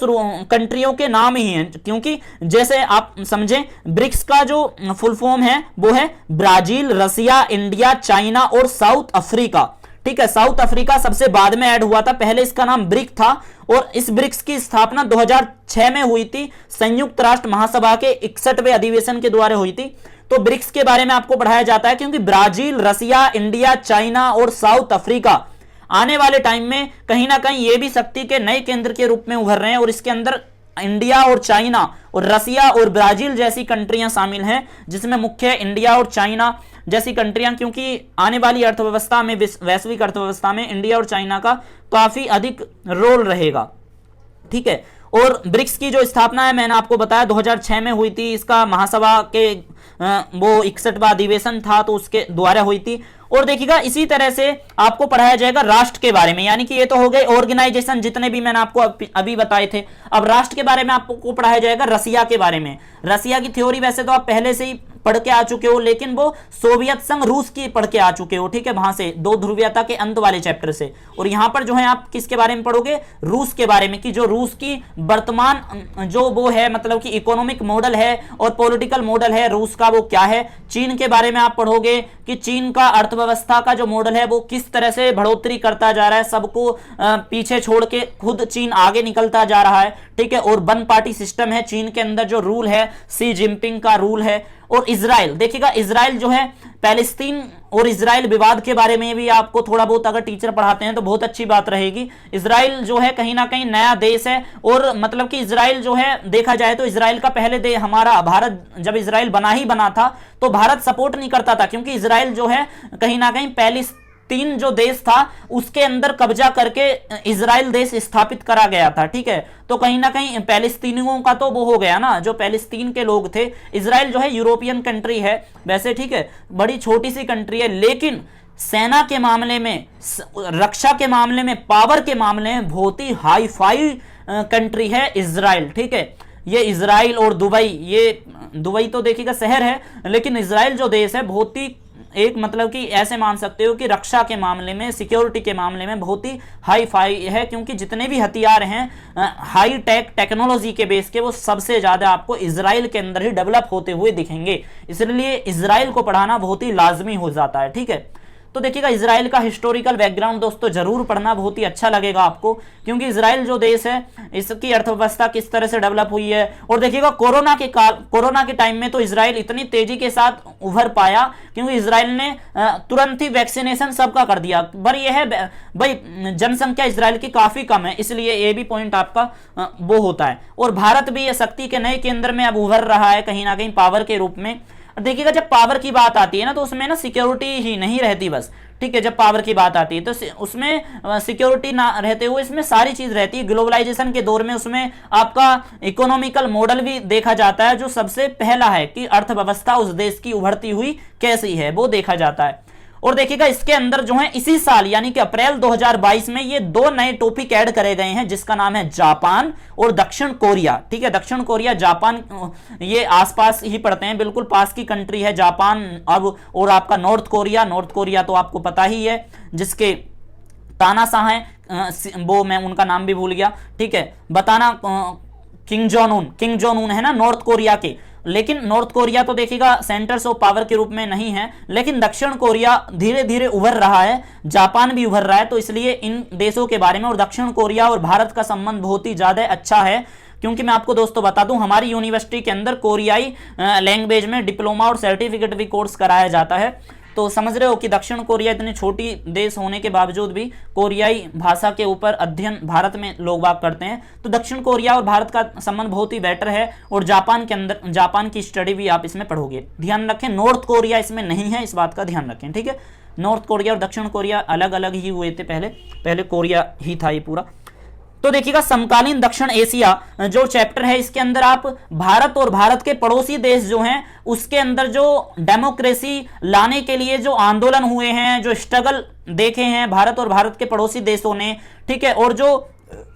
कंट्रियों के नाम ही हैं, क्योंकि जैसे आप समझें ब्रिक्स का जो फुल फॉर्म है वो है ब्राजील, रसिया, इंडिया, चाइना और साउथ अफ्रीका, ठीक है। साउथ अफ्रीका सबसे बाद में ऐड हुआ था, पहले इसका नाम ब्रिक था, और इस ब्रिक्स की स्थापना 2006 में हुई थी, संयुक्त राष्ट्र महासभा के 61वें अधिवेशन के द्वारा हुई थी। तो ब्रिक्स के बारे में आपको पढ़ाया जाता है, क्योंकि ब्राजील, रसिया, इंडिया, चाइना और साउथ अफ्रीका आने वाले टाइम में कहीं ना कहीं ये भी शक्ति के नए केंद्र के रूप में उभर रहे हैं, और इसके अंदर इंडिया और चाइना और रसिया और ब्राजील जैसी कंट्रियां शामिल हैं, जिसमें मुख्य इंडिया और चाइना जैसी कंट्रियां, क्योंकि आने वाली अर्थव्यवस्था में, वैश्विक अर्थव्यवस्था में इंडिया और चाइना का काफी अधिक रोल रहेगा, ठीक है। और ब्रिक्स की जो स्थापना है मैंने आपको बताया 2006 में हुई थी, इसका महासभा के वो 61वां अधिवेशन था तो उसके द्वारा हुई थी। और देखिएगा इसी तरह से आपको पढ़ाया जाएगा राष्ट्र के बारे में, यानी कि ये तो हो गए ऑर्गेनाइजेशन जितने भी मैंने आपको अभी बताए थे। अब राष्ट्र के बारे में आपको पढ़ाया जाएगा रसिया के बारे में। रसिया की थ्योरी वैसे तो आप पहले से ही पढ़ के आ चुके हो, लेकिन वो सोवियत संघ रूस की पढ़ के आ चुके हो, ठीक है, वहां से दो ध्रुवीयता के अंत वाले चैप्टर से। और यहां पर जो है आप किसके बारे में पढ़ोगे, रूस के बारे में, कि जो रूस की वर्तमान जो वो है, मतलब कि इकोनॉमिक मॉडल है और पॉलिटिकल मॉडल है रूस का, वो क्या है। चीन के बारे में आप पढ़ोगे कि चीन का अर्थव्यवस्था का जो मॉडल है वो किस तरह से बढ़ोतरी करता जा रहा है, सबको पीछे छोड़ के खुद चीन आगे निकलता जा रहा है, ठीक है। और वन पार्टी सिस्टम है चीन के अंदर, जो रूल है शी जिनपिंग का रूल है। और इजराइल, देखिएगा इजराइल जो है, पैलेस्तीन और इजराइल विवाद के बारे में भी आपको थोड़ा बहुत अगर टीचर पढ़ाते हैं तो बहुत अच्छी बात रहेगी। इजराइल जो है कहीं ना कहीं नया देश है, और मतलब कि इजराइल जो है देखा जाए तो इजराइल का पहले हमारा भारत जब इजराइल बना था तो भारत सपोर्ट नहीं करता था, क्योंकि इजराइल जो है कहीं ना कहीं पैलेस्तीन जो देश था उसके अंदर कब्जा करके इजराइल देश स्थापित करा गया था, ठीक है। तो कहीं ना कहीं पैलेस्तीनियों का तो वो हो गया ना, जो पैलेस्तीन के लोग थे। इजराइल जो है यूरोपियन कंट्री है वैसे, ठीक है, बड़ी छोटी सी कंट्री है, लेकिन सेना के मामले में, रक्षा के मामले में, पावर के मामले में बहुत ही हाई फाई कंट्री है इजराइल, ठीक है। ये इजराइल और दुबई, ये दुबई तो देखिएगा शहर है, लेकिन इजराइल जो देश है बहुत ही एक मतलब कि ऐसे मान सकते हो कि रक्षा के मामले में, सिक्योरिटी के मामले में बहुत ही हाई फाई है, क्योंकि जितने भी हथियार हैं हाई टेक टेक्नोलॉजी के बेस के, वो सबसे ज्यादा आपको इजराइल के अंदर ही डेवलप होते हुए दिखेंगे। इसलिए इजराइल को पढ़ाना बहुत ही लाजमी हो जाता है, ठीक है। तो देखिएगा इजराइल का हिस्टोरिकल बैकग्राउंड दोस्तों जरूर पढ़ना, बहुत ही अच्छा लगेगा आपको, क्योंकि इजराइल जो देश है इसकी अर्थव्यवस्था किस तरह से डेवलप हुई है। और देखिएगा कोरोना के टाइम में तो इजराइल इतनी तेजी के साथ उभर पाया, क्योंकि इजराइल ने तुरंत ही वैक्सीनेशन सबका कर दिया। पर यह है भाई, जनसंख्या इजराइल की काफी कम है, इसलिए ये भी पॉइंट आपका वो होता है। और भारत भी शक्ति के नए केंद्र में अब उभर रहा है कहीं ना कहीं पावर के रूप में। देखिएगा जब पावर की बात आती है ना तो उसमें ना सिक्योरिटी ही नहीं रहती बस, ठीक है। जब पावर की बात आती है तो उसमें सिक्योरिटी ना रहते हुए इसमें सारी चीज रहती है। ग्लोबलाइजेशन के दौर में उसमें आपका इकोनॉमिकल मॉडल भी देखा जाता है, जो सबसे पहला है कि अर्थव्यवस्था उस देश की उभरती हुई कैसी है वो देखा जाता है। और देखिएगा इसके अंदर जो है इसी साल यानी कि अप्रैल 2022 में ये दो नए टॉपिक ऐड करे गए हैं, जिसका नाम है जापान और दक्षिण कोरिया, ठीक है। दक्षिण कोरिया जापान ये आसपास ही पड़ते हैं, बिल्कुल पास की कंट्री है जापान। अब और आपका नॉर्थ कोरिया, नॉर्थ कोरिया तो आपको पता ही है जिसके तानाशाह हैं, वो मैं उनका नाम भी भूल गया, ठीक है। बताना किंग जोन उन है ना नॉर्थ कोरिया के। लेकिन नॉर्थ कोरिया तो देखिएगा सेंटर्स ऑफ पावर के रूप में नहीं है, लेकिन दक्षिण कोरिया धीरे धीरे उभर रहा है, जापान भी उभर रहा है। तो इसलिए इन देशों के बारे में, और दक्षिण कोरिया और भारत का संबंध बहुत ही ज्यादा अच्छा है, क्योंकि मैं आपको दोस्तों बता दूं हमारी यूनिवर्सिटी के अंदर कोरियाई लैंग्वेज में डिप्लोमा और सर्टिफिकेट भी कोर्स कराया जाता है। तो समझ रहे हो कि दक्षिण कोरिया इतनी छोटी देश होने के बावजूद भी कोरियाई भाषा के ऊपर अध्ययन भारत में लोग बाग करते हैं। तो दक्षिण कोरिया और भारत का संबंध बहुत ही बेटर है, और जापान के अंदर जापान की स्टडी भी आप इसमें पढ़ोगे। ध्यान रखें नॉर्थ कोरिया इसमें नहीं है, इस बात का ध्यान रखें, ठीक है। नॉर्थ कोरिया और दक्षिण कोरिया अलग अलग ही हुए थे, पहले कोरिया ही था ये पूरा। तो देखिएगा समकालीन दक्षिण एशिया जो चैप्टर है इसके अंदर आप भारत और भारत के पड़ोसी देश जो हैं उसके अंदर जो डेमोक्रेसी लाने के लिए जो आंदोलन हुए हैं, जो स्ट्रगल देखे हैं भारत और भारत के पड़ोसी देशों ने, ठीक है, और जो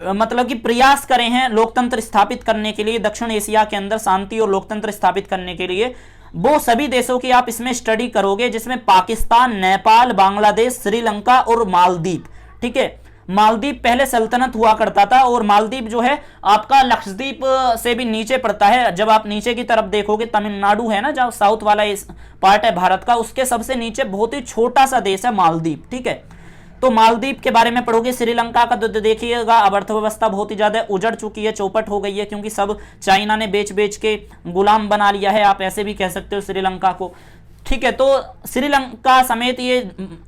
मतलब कि प्रयास करे हैं लोकतंत्र स्थापित करने के लिए, दक्षिण एशिया के अंदर शांति और लोकतंत्र स्थापित करने के लिए, वो सभी देशों की आप इसमें स्टडी करोगे, जिसमें पाकिस्तान, नेपाल, बांग्लादेश, श्रीलंका और मालदीव, ठीक है। मालदीव पहले सल्तनत हुआ करता था, और मालदीव जो है आपका लक्षद्वीप से भी नीचे पड़ता है। जब आप नीचे की तरफ देखोगे, तमिलनाडु है ना जहाँ साउथ वाला इस पार्ट है भारत का, उसके सबसे नीचे बहुत ही छोटा सा देश है मालदीव, ठीक है। तो मालदीव के बारे में पढ़ोगे। श्रीलंका का तो देखिएगा अब अर्थव्यवस्था बहुत ही ज्यादा उजड़ चुकी है, चौपट हो गई है, क्योंकि सब चाइना ने बेच बेच के गुलाम बना लिया है, आप ऐसे भी कह सकते हो श्रीलंका को, ठीक है। तो श्रीलंका समेत ये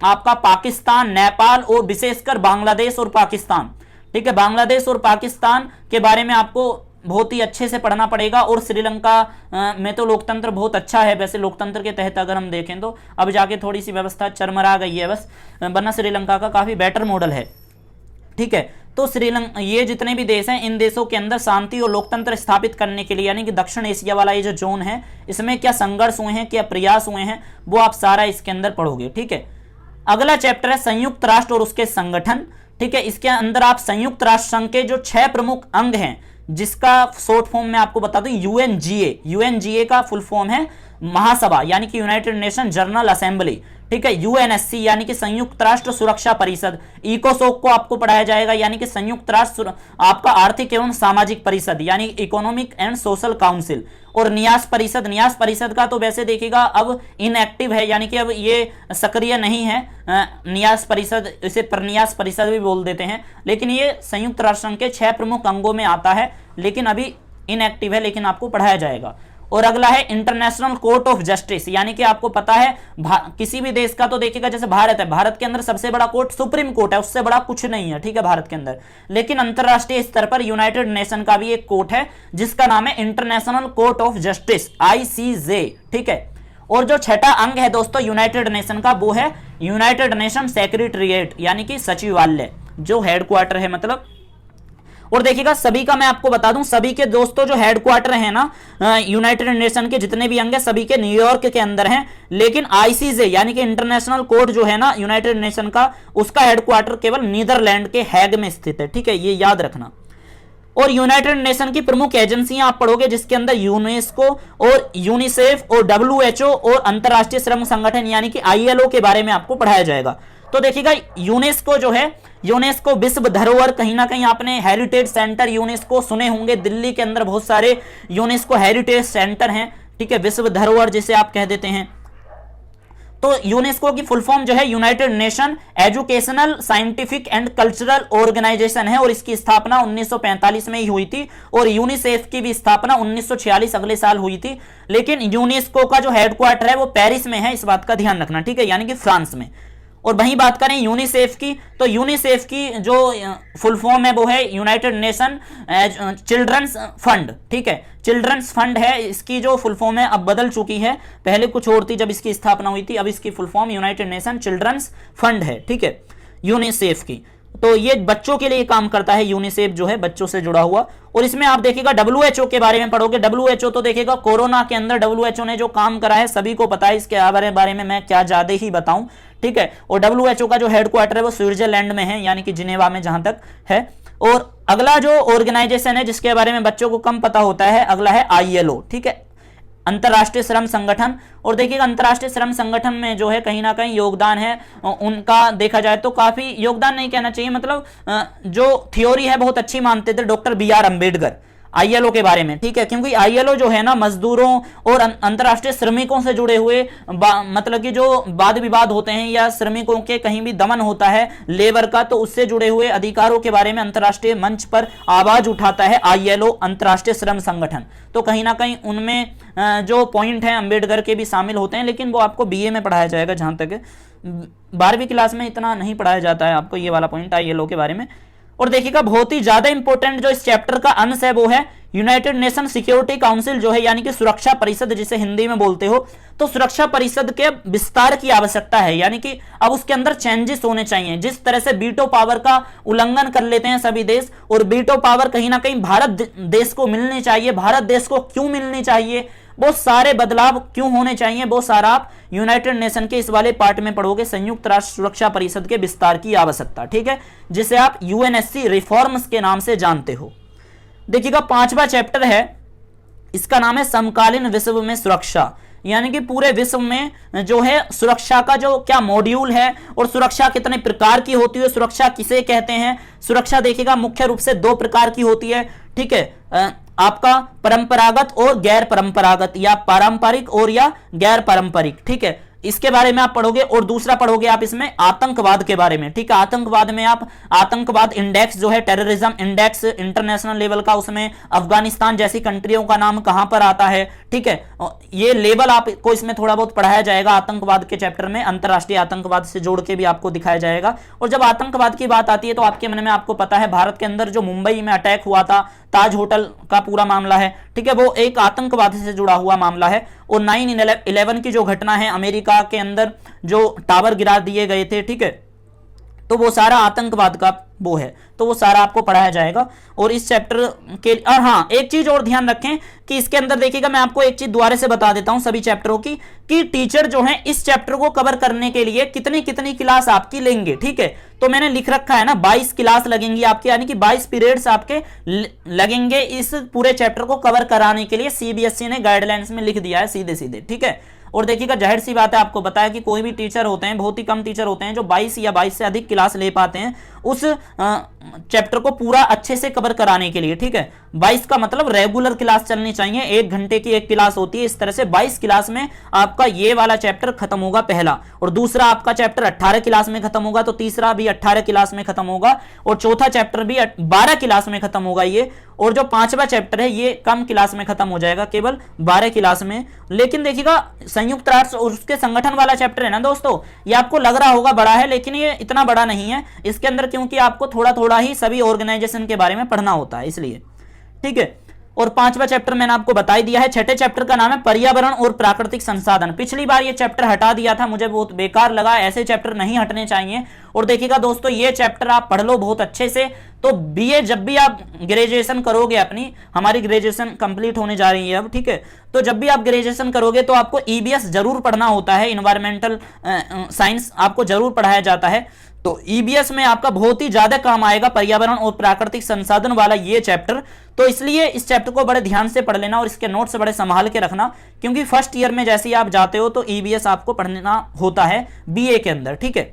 आपका पाकिस्तान, नेपाल और विशेषकर बांग्लादेश और पाकिस्तान, ठीक है, बांग्लादेश और पाकिस्तान के बारे में आपको बहुत ही अच्छे से पढ़ना पड़ेगा। और श्रीलंका में तो लोकतंत्र बहुत अच्छा है, वैसे लोकतंत्र के तहत अगर हम देखें तो अब जाके थोड़ी सी व्यवस्था चरमरा गई है बस, वरना श्रीलंका का काफी बेटर मॉडल है, ठीक है। तो श्रीलंका, ये जितने भी देश हैं इन देशों के अंदर शांति और लोकतंत्र स्थापित करने के लिए, यानी कि दक्षिण एशिया वाला ये जो जोन है, इसमें क्या संघर्ष हुए हैं, क्या प्रयास हुए हैं, वो आप सारा इसके अंदर पढ़ोगे, ठीक है। अगला चैप्टर है संयुक्त राष्ट्र और उसके संगठन, ठीक है। इसके अंदर आप संयुक्त राष्ट्र संघ के जो 6 प्रमुख अंग हैं, जिसका शॉर्ट फॉर्म में आपको बता दूं यूएनजीए का फुल फॉर्म है महासभा, यानी कि यूनाइटेड नेशन जनरल असेंबली, ठीक है। यूएनएससी यानी कि संयुक्त राष्ट्र सुरक्षा परिषद, इकोसोक को आपको पढ़ाया जाएगा, यानी कि संयुक्त राष्ट्र आपका आर्थिक एवं सामाजिक परिषद, यानी इकोनॉमिक एंड सोशल काउंसिल। और न्यास परिषद का तो वैसे देखिएगा अब इनएक्टिव है, यानी कि अब ये सक्रिय नहीं है। न्यास परिषद, इसे प्रन्यास परिषद भी बोल देते हैं, लेकिन ये संयुक्त राष्ट्र संघ के 6 प्रमुख अंगों में आता है, लेकिन अभी इनएक्टिव है, लेकिन आपको पढ़ाया जाएगा। और अगला है इंटरनेशनल कोर्ट ऑफ जस्टिस, यानी कि आपको पता है किसी भी देश का तो देखिएगा, जैसे भारत है, भारत के अंदर सबसे बड़ा कोर्ट सुप्रीम कोर्ट है, उससे बड़ा कुछ नहीं है, ठीक है, भारत के अंदर। लेकिन अंतरराष्ट्रीय स्तर पर यूनाइटेड नेशन का भी एक कोर्ट है, जिसका नाम है international court of justice, ICJ, ठीक है। और जो 6ठा अंग है दोस्तों यूनाइटेड नेशन का, वो है यूनाइटेड नेशन सेक्रेटरिएट, यानी कि सचिवालय, जो हेडक्वार्टर है मतलब। और देखिएगा सभी का मैं आपको बता दूं, सभी के दोस्तों जो हेडक्वार्टर है ना यूनाइटेड नेशन के जितने भी अंग है, सभी के न्यूयॉर्क के अंदर हैं। लेकिन ICJ यानी कि इंटरनेशनल कोर्ट जो है ना यूनाइटेड नेशन का, उसका हेडक्वार्टर केवल नीदरलैंड के हैग में स्थित है, ठीक है, ये याद रखना। और यूनाइटेड नेशन की प्रमुख एजेंसियां आप पढ़ोगे, जिसके अंदर यूनेस्को और यूनिसेफ और WHO और अंतरराष्ट्रीय श्रम संगठन यानी कि ILO के बारे में आपको पढ़ाया जाएगा। तो देखिएगा यूनेस्को जो है, यूनेस्को विश्व धरोहर, कहीं ना कहीं आपने हेरिटेज सेंटर यूनेस्को सुने होंगे, दिल्ली के अंदर बहुत सारे यूनेस्को हेरिटेज सेंटर हैं, ठीक है, विश्व धरोहर जिसे आप कह देते हैं। तो यूनेस्को की फुल फॉर्म जो है United Nation Educational, Scientific and Cultural Organisation है, और इसकी स्थापना 1945 में ही हुई थी। और यूनिसेफ की भी स्थापना 1946 अगले साल हुई थी। लेकिन यूनेस्को का जो हेडक्वार्टर है वो पेरिस में है, इस बात का ध्यान रखना, ठीक है, यानी कि फ्रांस में। और वहीं बात करें यूनिसेफ की, तो यूनिसेफ की जो फुल फॉर्म है वो है यूनाइटेड नेशन चिल्ड्रंस फंड, ठीक है, चिल्ड्रंस फंड है इसकी जो फुल फॉर्म है, अब बदल चुकी है, पहले कुछ और थी जब इसकी स्थापना हुई थी, अब इसकी full form United Nation children's fund है, ठीक है, यूनिसेफ की। तो ये बच्चों के लिए काम करता है, यूनिसेफ जो है बच्चों से जुड़ा हुआ। और इसमें आप देखिएगा WHO के बारे में पढ़ोगे, WHO तो देखिएगा कोरोना के अंदर WHO ने जो काम करा है सभी को पता है, इसके बारे में मैं क्या ज्यादा ही बताऊं, ठीक है। और WHO का जो हेडक्वार्टर है वो स्विट्जरलैंड में है, यानी कि जिनेवा में जहां तक है। और अगला जो ऑर्गेनाइजेशन है जिसके बारे में बच्चों को कम पता होता है, अगला है ILO, ठीक है, अंतर्राष्ट्रीय श्रम संगठन। और देखिएगा अंतर्राष्ट्रीय श्रम संगठन में जो है कहीं ना कहीं योगदान है उनका, देखा जाए तो काफी योगदान नहीं कहना चाहिए, मतलब जो थ्योरी है बहुत अच्छी मानते थे डॉक्टर BR अम्बेडकर ILO के बारे में, ठीक है, क्योंकि ILO जो है ना मजदूरों और अंतर्राष्ट्रीय श्रमिकों से जुड़े हुए मतलब कि जो वाद विवाद होते हैं या श्रमिकों के कहीं भी दमन होता है लेबर का, तो उससे जुड़े हुए अधिकारों के बारे में अंतर्राष्ट्रीय मंच पर आवाज उठाता है ILO, अंतर्राष्ट्रीय श्रम संगठन। तो कहीं ना कहीं उनमें जो पॉइंट है अम्बेडकर के भी शामिल होते हैं, लेकिन वो आपको BA में पढ़ाया जाएगा, जहां तक 12वीं क्लास में इतना नहीं पढ़ाया जाता है आपको ये वाला पॉइंट ILO के बारे में। और देखिएगा बहुत ही ज्यादा इंपॉर्टेंट जो इस चैप्टर का अंश है वो है यूनाइटेड नेशन सिक्योरिटी काउंसिल जो है, यानी कि सुरक्षा परिषद जिसे हिंदी में बोलते हो। तो सुरक्षा परिषद के विस्तार की आवश्यकता है, यानी कि अब उसके अंदर चेंजेस होने चाहिए। जिस तरह से वीटो पावर का उल्लंघन कर लेते हैं सभी देश, और वीटो पावर कहीं ना कहीं भारत देश को मिलनी चाहिए, भारत देश को क्यों मिलनी चाहिए, वो सारे बदलाव क्यों होने चाहिए, वो सारा आप यूनाइटेड नेशन के इस वाले पार्ट में पढ़ोगे, संयुक्त राष्ट्र सुरक्षा परिषद के विस्तार की आवश्यकता, ठीक है, जिसे आप UNSC रिफॉर्म्स के नाम से जानते हो। देखिएगा 5वां चैप्टर है, इसका नाम है समकालीन विश्व में सुरक्षा, यानी कि पूरे विश्व में जो है सुरक्षा का जो क्या मॉड्यूल है और सुरक्षा कितने प्रकार की होती है, सुरक्षा किसे कहते हैं। सुरक्षा देखिएगा मुख्य रूप से 2 प्रकार की होती है, ठीक है, आपका परंपरागत और गैर परंपरागत, या पारंपरिक और या गैर पारंपरिक, ठीक है, इसके बारे में आप पढ़ोगे। और दूसरा पढ़ोगे आप इसमें आतंकवाद के बारे में, ठीक है, आतंकवाद में आप आतंकवाद इंडेक्स जो है, टेररिज्म इंडेक्स इंटरनेशनल लेवल का, उसमें अफगानिस्तान जैसी कंट्रियों का नाम कहां पर आता है, ठीक है, ये लेवल आपको इसमें थोड़ा बहुत पढ़ाया जाएगा आतंकवाद के चैप्टर में, अंतरराष्ट्रीय आतंकवाद से जोड़ के भी आपको दिखाया जाएगा। और जब आतंकवाद की बात आती है तो आपके मन में आपको पता है भारत के अंदर जो मुंबई में अटैक हुआ था, ताज होटल का पूरा मामला है, ठीक है, वो एक आतंकवाद से जुड़ा हुआ मामला है। और 9/11 की जो घटना है, अमेरिका के अंदर जो टावर गिरा दिए गए थे, ठीक है, तो वो सारा आतंकवाद का वो है, तो वो सारा आपको पढ़ाया जाएगा। और इस चैप्टर के, और हाँ एक चीज और ध्यान रखें कि इसके अंदर देखिएगा, मैं आपको एक चीज दोबारा से बता देता हूं सभी चैप्टरों की, कि टीचर जो है इस चैप्टर को कवर करने के लिए कितनी कितनी क्लास आपकी लेंगे, ठीक है, तो मैंने लिख रखा है ना 22 क्लास लगेंगी आपकी, यानी कि 22 पीरियड्स आपके लगेंगे इस पूरे चैप्टर को कवर कराने के लिए। CBSE ने गाइडलाइंस में लिख दिया है सीधे सीधे, ठीक है। और देखिएगा जाहिर सी बात है, आपको बताया कि कोई भी टीचर होते हैं, बहुत ही कम टीचर होते हैं जो 22 या 22 से अधिक क्लास ले पाते हैं उस चैप्टर को पूरा अच्छे से कवर कराने के लिए, ठीक है। 22 का मतलब रेगुलर क्लास चलनी चाहिए, 1 घंटे की एक क्लास होती है, इस तरह से 22 क्लास में आपका ये वाला चैप्टर खत्म होगा पहला, और दूसरा आपका चैप्टर 18 क्लास में खत्म होगा, तो तीसरा भी 18 क्लास में खत्म होगा, और चौथा चैप्टर भी 12 क्लास में खत्म होगा ये, और जो 5वां चैप्टर है ये कम क्लास में खत्म हो जाएगा, केवल 12 क्लास में। लेकिन देखिएगा संयुक्त राष्ट्र और उसके संगठन वाला चैप्टर है ना दोस्तों, ये आपको लग रहा होगा बड़ा है, लेकिन ये इतना बड़ा नहीं है इसके अंदर, क्योंकि आपको थोड़ा थोड़ा ही सभी ऑर्गेनाइजेशन के बारे में पढ़ना होता है, इसलिए, ठीक है। और 5वां चैप्टर मैंने आपको बता ही दिया है। 6ठे चैप्टर का नाम है पर्यावरण और प्राकृतिक संसाधन। पिछली बार ये चैप्टर हटा दिया था, मुझे बहुत बेकार लगा, ऐसे चैप्टर नहीं हटने चाहिए। और देखिएगा दोस्तों, ये चैप्टर आप पढ़ लो बहुत अच्छे से, तो बीए जब भी आप ग्रेजुएशन करोगे, अपनी हमारी ग्रेजुएशन कंप्लीट होने जा रही है अब, ठीक है, तो जब भी आप ग्रेजुएशन करोगे तो आपको ईबीएस जरूर पढ़ना होता है, इन्वायरमेंटल साइंस आपको जरूर पढ़ाया जाता है। तो ईबीएस में आपका बहुत ही ज्यादा काम आएगा पर्यावरण और प्राकृतिक संसाधन वाला ये चैप्टर, तो इसलिए इस चैप्टर को बड़े ध्यान से पढ़ लेना और इसके नोट्स बड़े संभाल के रखना, क्योंकि फर्स्ट ईयर में जैसे ही आप जाते हो तो ईबीएस आपको पढ़ना होता है बीए के अंदर, ठीक है।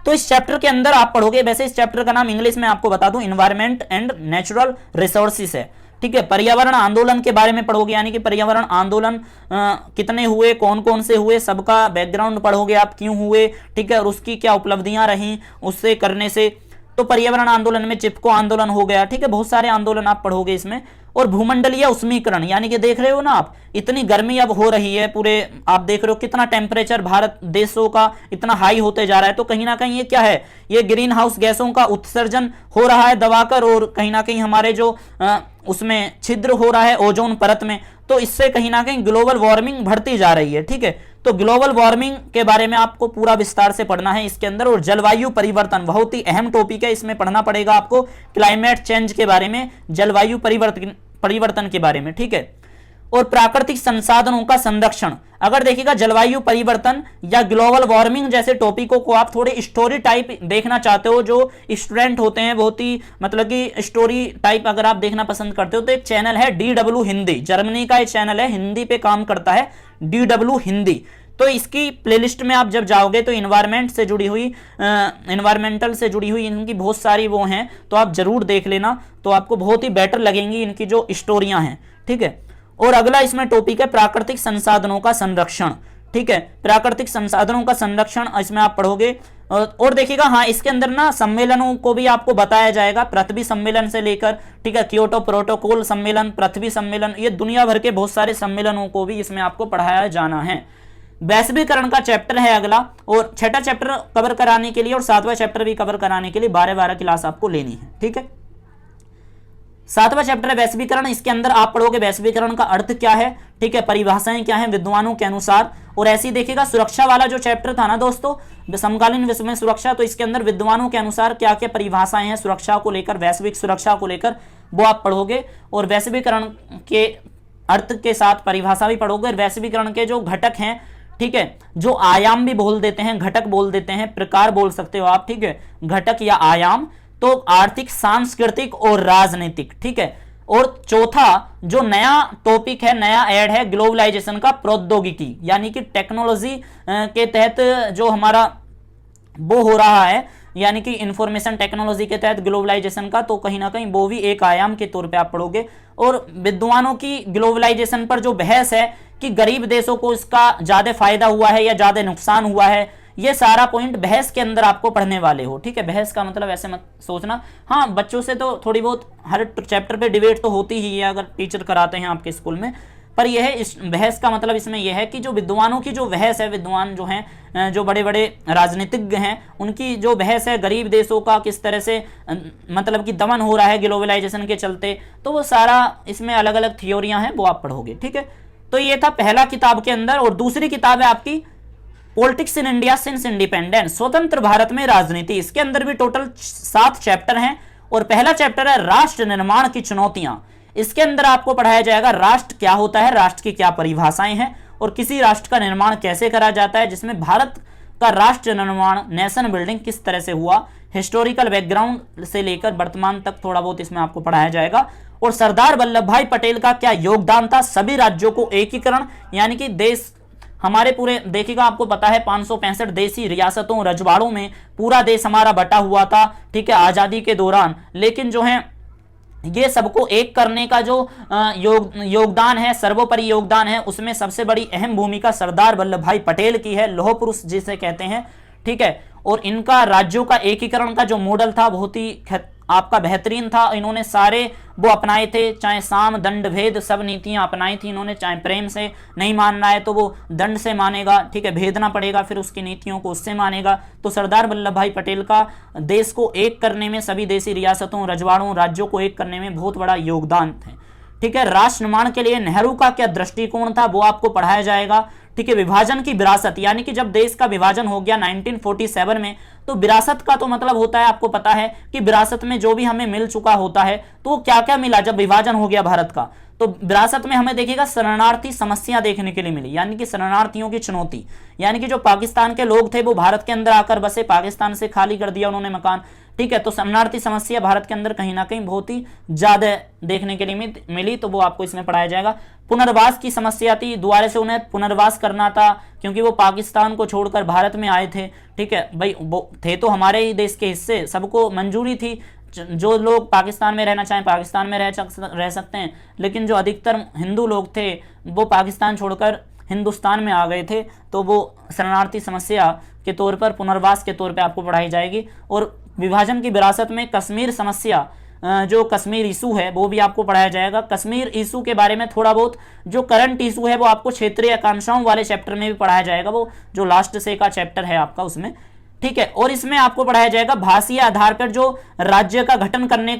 तो इस चैप्टर के अंदर आप पढ़ोगे, वैसे इस चैप्टर का नाम इंग्लिश में आपको बता दूं इन्वायरमेंट एंड नेचुरल रिसोर्सेस है, ठीक है। पर्यावरण आंदोलन के बारे में पढ़ोगे, यानी कि पर्यावरण आंदोलन कितने हुए, कौन कौन से हुए, सबका बैकग्राउंड पढ़ोगे आप, क्यों हुए, ठीक है, और उसकी क्या उपलब्धियां रहीं उससे करने से। तो पर्यावरण आंदोलन में चिपको आंदोलन हो गया, ठीक है, बहुत सारे आंदोलन आप पढ़ोगे इसमें। और भूमंडलीय उष्मीकरण, यानी कि देख रहे हो ना आप, इतनी गर्मी अब हो रही है पूरे, आप देख रहे हो कितना टेम्परेचर भारत देशों का इतना हाई होते जा रहा है। तो कहीं ना कहीं ये क्या है, ये ग्रीन हाउस गैसों का उत्सर्जन हो रहा है दबाकर, और कहीं ना कहीं हमारे जो उसमें छिद्र हो रहा है ओजोन परत में, तो इससे कहीं ना कहीं ग्लोबल वार्मिंग बढ़ती जा रही है। ठीक है, तो ग्लोबल वार्मिंग के बारे में आपको पूरा विस्तार से पढ़ना है इसके अंदर। और जलवायु परिवर्तन बहुत ही अहम टॉपिक है, इसमें पढ़ना पड़ेगा आपको क्लाइमेट चेंज के बारे में, जलवायु परिवर्तन के बारे में। ठीक है, और प्राकृतिक संसाधनों का संरक्षण। अगर देखिएगा जलवायु परिवर्तन या ग्लोबल वार्मिंग जैसे टॉपिकों को आप थोड़े स्टोरी टाइप देखना चाहते हो, जो स्टूडेंट होते हैं बहुत ही मतलब कि स्टोरी टाइप अगर आप देखना पसंद करते हो, तो एक चैनल है DW हिंदी, जर्मनी का एक चैनल है, हिंदी पे काम करता है, DW हिंदी। तो इसकी प्लेलिस्ट में आप जब जाओगे तो इन्वायरमेंट से जुड़ी हुई इन्वायरमेंटल से जुड़ी हुई इनकी बहुत सारी वो हैं, तो आप जरूर देख लेना, तो आपको बहुत ही बेटर लगेंगी इनकी जो स्टोरियां हैं। ठीक है, और अगला इसमें टॉपिक है प्राकृतिक संसाधनों का संरक्षण। ठीक है, प्राकृतिक संसाधनों का संरक्षण इसमें आप पढ़ोगे। और देखिएगा हाँ, इसके अंदर ना सम्मेलनों को भी आपको बताया जाएगा, पृथ्वी सम्मेलन से लेकर, ठीक है, क्योटो प्रोटोकॉल सम्मेलन, पृथ्वी सम्मेलन, ये दुनिया भर के बहुत सारे सम्मेलनों को भी इसमें आपको पढ़ाया जाना है। वैश्वीकरण का चैप्टर है अगला, और छठा चैप्टर कवर कराने के लिए और सातवां चैप्टर भी कवर कराने के लिए 12-12 क्लास आपको लेनी है। ठीक है, सातवां चैप्टर है वैश्वीकरण, इसके अंदर आप पढ़ोगे वैश्वीकरण का अर्थ क्या है, ठीक है, परिभाषाएं क्या हैं विद्वानों के अनुसार। और ऐसे ही देखिएगा सुरक्षा वाला जो चैप्टर था ना दोस्तों, समकालीन विश्व में सुरक्षा, तो इसके अंदर विद्वानों के अनुसार क्या क्या परिभाषाएं हैं सुरक्षा को लेकर, वैश्विक सुरक्षा को लेकर, वो आप पढ़ोगे। और वैश्वीकरण के अर्थ के साथ परिभाषा भी पढ़ोगे, और वैश्वीकरण के जो घटक हैं, ठीक है, जो आयाम भी बोल देते हैं, घटक बोल देते हैं, प्रकार बोल सकते हो आप, ठीक है, घटक या आयाम, तो आर्थिक, सांस्कृतिक और राजनीतिक। ठीक है, और चौथा जो नया टॉपिक है, नया ऐड है, ग्लोबलाइजेशन का प्रौद्योगिकी, यानी कि टेक्नोलॉजी के तहत जो हमारा वो हो रहा है, यानी कि इंफॉर्मेशन टेक्नोलॉजी के तहत ग्लोबलाइजेशन का, तो कहीं ना कहीं वो भी एक आयाम के तौर पे आप पढ़ोगे। और विद्वानों की ग्लोबलाइजेशन पर जो बहस है कि गरीब देशों को इसका ज्यादा फायदा हुआ है या ज्यादा नुकसान हुआ है, ये सारा पॉइंट बहस के अंदर आपको पढ़ने वाले हो। ठीक है, बहस का मतलब ऐसे मत सोचना, हाँ बच्चों से तो थोड़ी बहुत हर चैप्टर पे डिबेट तो होती ही है अगर टीचर कराते हैं आपके स्कूल में, पर यह है इस बहस का मतलब इसमें यह है कि जो विद्वानों की जो बहस है, विद्वान जो हैं, जो बड़े बड़े राजनीतिज्ञ हैं, उनकी जो बहस है गरीब देशों का किस तरह से मतलब कि दमन हो रहा है ग्लोबलाइजेशन के चलते, तो वो सारा इसमें अलग अलग थियोरियां हैं, वो आप पढ़ोगे। ठीक है, तो ये था पहला किताब के अंदर। और दूसरी किताब है आपकी politics in India since independence, स्वतंत्र भारत में राजनीति। इसके अंदर भी टोटल 7 चैप्टर हैं, और पहला चैप्टर है राष्ट्र निर्माण की चुनौतियां। इसके अंदर आपको पढ़ाया जाएगा राष्ट्र क्या होता है, राष्ट्र की क्या परिभाषाएं हैं, और किसी राष्ट्र का निर्माण कैसे करा जाता है, जिसमें भारत का राष्ट्र निर्माण, नेशन बिल्डिंग किस तरह से हुआ, हिस्टोरिकल बैकग्राउंड से लेकर वर्तमान तक थोड़ा बहुत इसमें आपको पढ़ाया जाएगा। और सरदार वल्लभ भाई पटेल का क्या योगदान था सभी राज्यों को एकीकरण, यानी कि देश हमारे पूरे देखिएगा, आपको पता है 565 देशी रियासतों रजवाड़ों में पूरा देश हमारा बटा हुआ था, ठीक है, आजादी के दौरान। लेकिन जो है ये सबको एक करने का जो योगदान है, सर्वोपरि योगदान है, उसमें सबसे बड़ी अहम भूमिका सरदार वल्लभ भाई पटेल की है, लौह पुरुष जिसे कहते हैं। ठीक है, और इनका राज्यों का एकीकरण का जो मॉडल था बहुत ही आपका बेहतरीन था। इन्होंने सारे वो अपनाए थे, चाहे साम दंड भेद सब नीतियां अपनाई थी इन्होंने, चाहे प्रेम से नहीं मानना है तो वो दंड से मानेगा, ठीक है, भेदना पड़ेगा फिर उसकी नीतियों को, उससे मानेगा। तो सरदार वल्लभ भाई पटेल का देश को एक करने में, सभी देशी रियासतों रजवाड़ों राज्यों को एक करने में बहुत बड़ा योगदान है। ठीक है, राष्ट्र निर्माण के लिए नेहरू का क्या दृष्टिकोण था वो आपको पढ़ाया जाएगा। ठीक है, विभाजन की विरासत, यानी कि जब देश का विभाजन हो गया 1947 में, तो विरासत का तो मतलब होता है, आपको पता है कि विरासत में जो भी हमें मिल चुका होता है, तो क्या क्या मिला जब विभाजन हो गया भारत का। तो विरासत में हमें देखिएगा शरणार्थी समस्या देखने के लिए मिली, यानी कि शरणार्थियों की चुनौती, यानी कि जो पाकिस्तान के लोग थे वो भारत के अंदर आकर बसे, पाकिस्तान से खाली कर दिया उन्होंने मकान। ठीक है, तो शरणार्थी समस्या भारत के अंदर कहीं ना कहीं बहुत ही ज्यादा देखने के लिए मिली, तो वो आपको इसमें पढ़ाया जाएगा। पुनर्वास की समस्या थी, दोबारा से उन्हें पुनर्वास करना था, क्योंकि वो पाकिस्तान को छोड़कर भारत में आए थे। ठीक है भाई, वो थे तो हमारे ही देश के हिस्से, सबको मंजूरी थी, जो लोग पाकिस्तान में रहना चाहें पाकिस्तान में रह सकते हैं, लेकिन जो अधिकतर हिंदू लोग थे वो पाकिस्तान छोड़कर हिंदुस्तान में आ गए थे, तो वो शरणार्थी समस्या के तौर पर, पुनर्वास के तौर पर आपको पढ़ाई जाएगी। और विभाजन की विरासत में कश्मीर समस्या जो कश्मीर इशू है वो भी आपको पढ़ाया जाएगा। कश्मीर इशू के बारे में थोड़ा बहुत जो करंट इशू है वो आपको क्षेत्रीय आकांक्षाओं वाले चैप्टर में भी पढ़ाया जाएगा, वो जो लास्ट से का चैप्टर है आपका उसमें, ठीक है। और इसमें आपको पढ़ाया जाएगा भाषीय आधार पर जो राज्य का गठन करने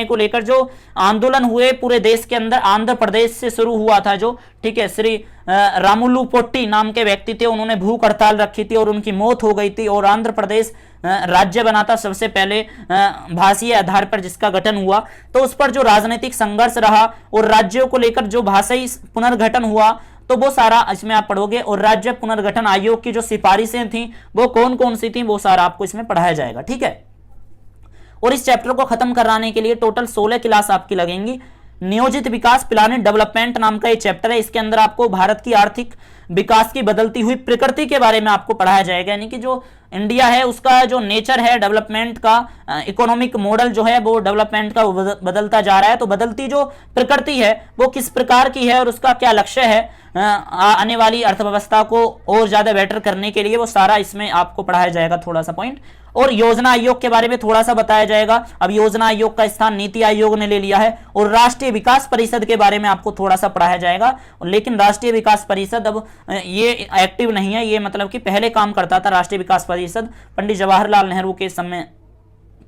को लेकर जो आंदोलन हुए पूरे देश के अंदर, आंध्र प्रदेश से शुरू हुआ था जो, ठीक है। श्री रामुलु पोट्टी नाम के व्यक्ति थे, उन्होंने भूख हड़ताल रखी थी और उनकी मौत हो गई थी, और आंध्र प्रदेश राज्य बना था सबसे पहले भाषीय आधार पर जिसका गठन हुआ। तो उस पर जो राजनीतिक संघर्ष रहा और राज्यों को लेकर जो भाषाई पुनर्गठन हुआ, तो वो सारा इसमें आप पढ़ोगे। और राज्य पुनर्गठन आयोग की जो सिफारिशें थी वो कौन कौन सी थी वो सारा आपको इसमें पढ़ाया जाएगा, ठीक है। और इस चैप्टर को खत्म कराने के लिए टोटल 16 क्लास आपकी लगेंगी। नियोजित विकास प्लानिंग डेवलपमेंट नाम का ये चैप्टर है, इसके अंदर आपको भारत की आर्थिक विकास की बदलती हुई प्रकृति के बारे में आपको पढ़ाया जाएगा, यानी कि जो इंडिया है उसका जो नेचर है डेवलपमेंट का, इकोनॉमिक मॉडल जो है वो डेवलपमेंट का बदलता जा रहा है, तो बदलती जो प्रकृति है वो किस प्रकार की है और उसका क्या लक्ष्य है आने वाली अर्थव्यवस्था को और ज्यादा बेटर करने के लिए, वो सारा इसमें आपको पढ़ाया जाएगा थोड़ा सा पॉइंट। और योजना आयोग के बारे में थोड़ा सा बताया जाएगा। अब योजना आयोग का स्थान नीति आयोग ने ले लिया है। और राष्ट्रीय विकास परिषद के बारे में आपको थोड़ा सा पढ़ाया जाएगा, लेकिन राष्ट्रीय विकास परिषद अब ये एक्टिव नहीं है, ये मतलब कि पहले काम करता था राष्ट्रीय विकास परिषद, पंडित जवाहरलाल नेहरू के समय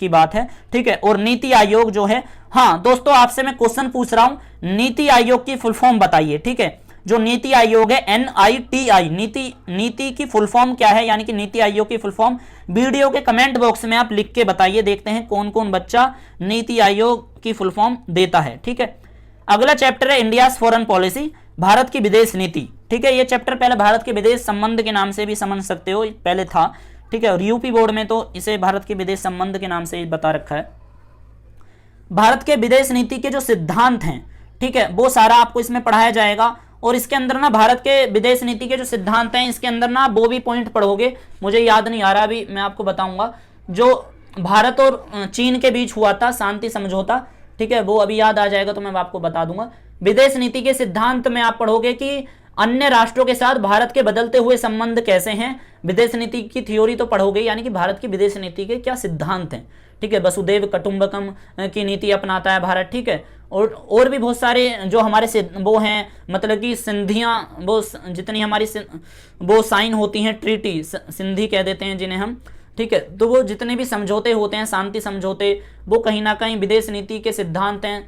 की बात है, ठीक है। और नीति आयोग जो है, हाँ दोस्तों आपसे मैं क्वेश्चन पूछ रहा हूं, नीति आयोग की फुल फॉर्म बताइए, ठीक है। जो नीति आयोग है NITI, नीति की फुल फॉर्म क्या है, यानी कि नीति आयोग की फुल फॉर्म वीडियो के कमेंट बॉक्स में आप लिख के बताइए, देखते हैं कौन कौन बच्चा नीति आयोग की फुल फॉर्म देता है, ठीक है। अगला चैप्टर है इंडिया फॉरेन पॉलिसी, भारत की विदेश नीति, ठीक है। ये चैप्टर पहले भारत के विदेश संबंध के नाम से भी समझ सकते हो, पहले था, ठीक है। और यूपी बोर्ड में तो इसे भारत के विदेश संबंध के नाम से बता रखा है। भारत के विदेश नीति के जो सिद्धांत हैं, ठीक है, वो सारा आपको इसमें पढ़ाया जाएगा। और इसके अंदर ना भारत के विदेश नीति के जो सिद्धांत हैं, इसके अंदर ना वो भी पॉइंट पढ़ोगे, मुझे याद नहीं आ रहा अभी, मैं आपको बताऊंगा। जो भारत और चीन के बीच हुआ था शांति समझौता, ठीक है, वो अभी याद आ जाएगा तो मैं आपको बता दूंगा। विदेश नीति के सिद्धांत में आप पढ़ोगे कि अन्य राष्ट्रों के साथ भारत के बदलते हुए संबंध कैसे हैं, विदेश नीति की थ्योरी तो पढ़ोगे, यानी कि भारत की विदेश नीति के क्या सिद्धांत हैं, ठीक है। वसुधैव कुटुंबकम की नीति अपनाता है भारत, ठीक है। और भी बहुत सारे जो हमारे से वो हैं, मतलब कि संधियां, वो जितनी हमारी वो साइन होती हैं, ट्रीटी संधि कह देते हैं जिन्हें हम, ठीक है। तो वो जितने भी समझौते होते हैं, शांति समझौते, वो कहीं ना कहीं विदेश नीति के सिद्धांत हैं।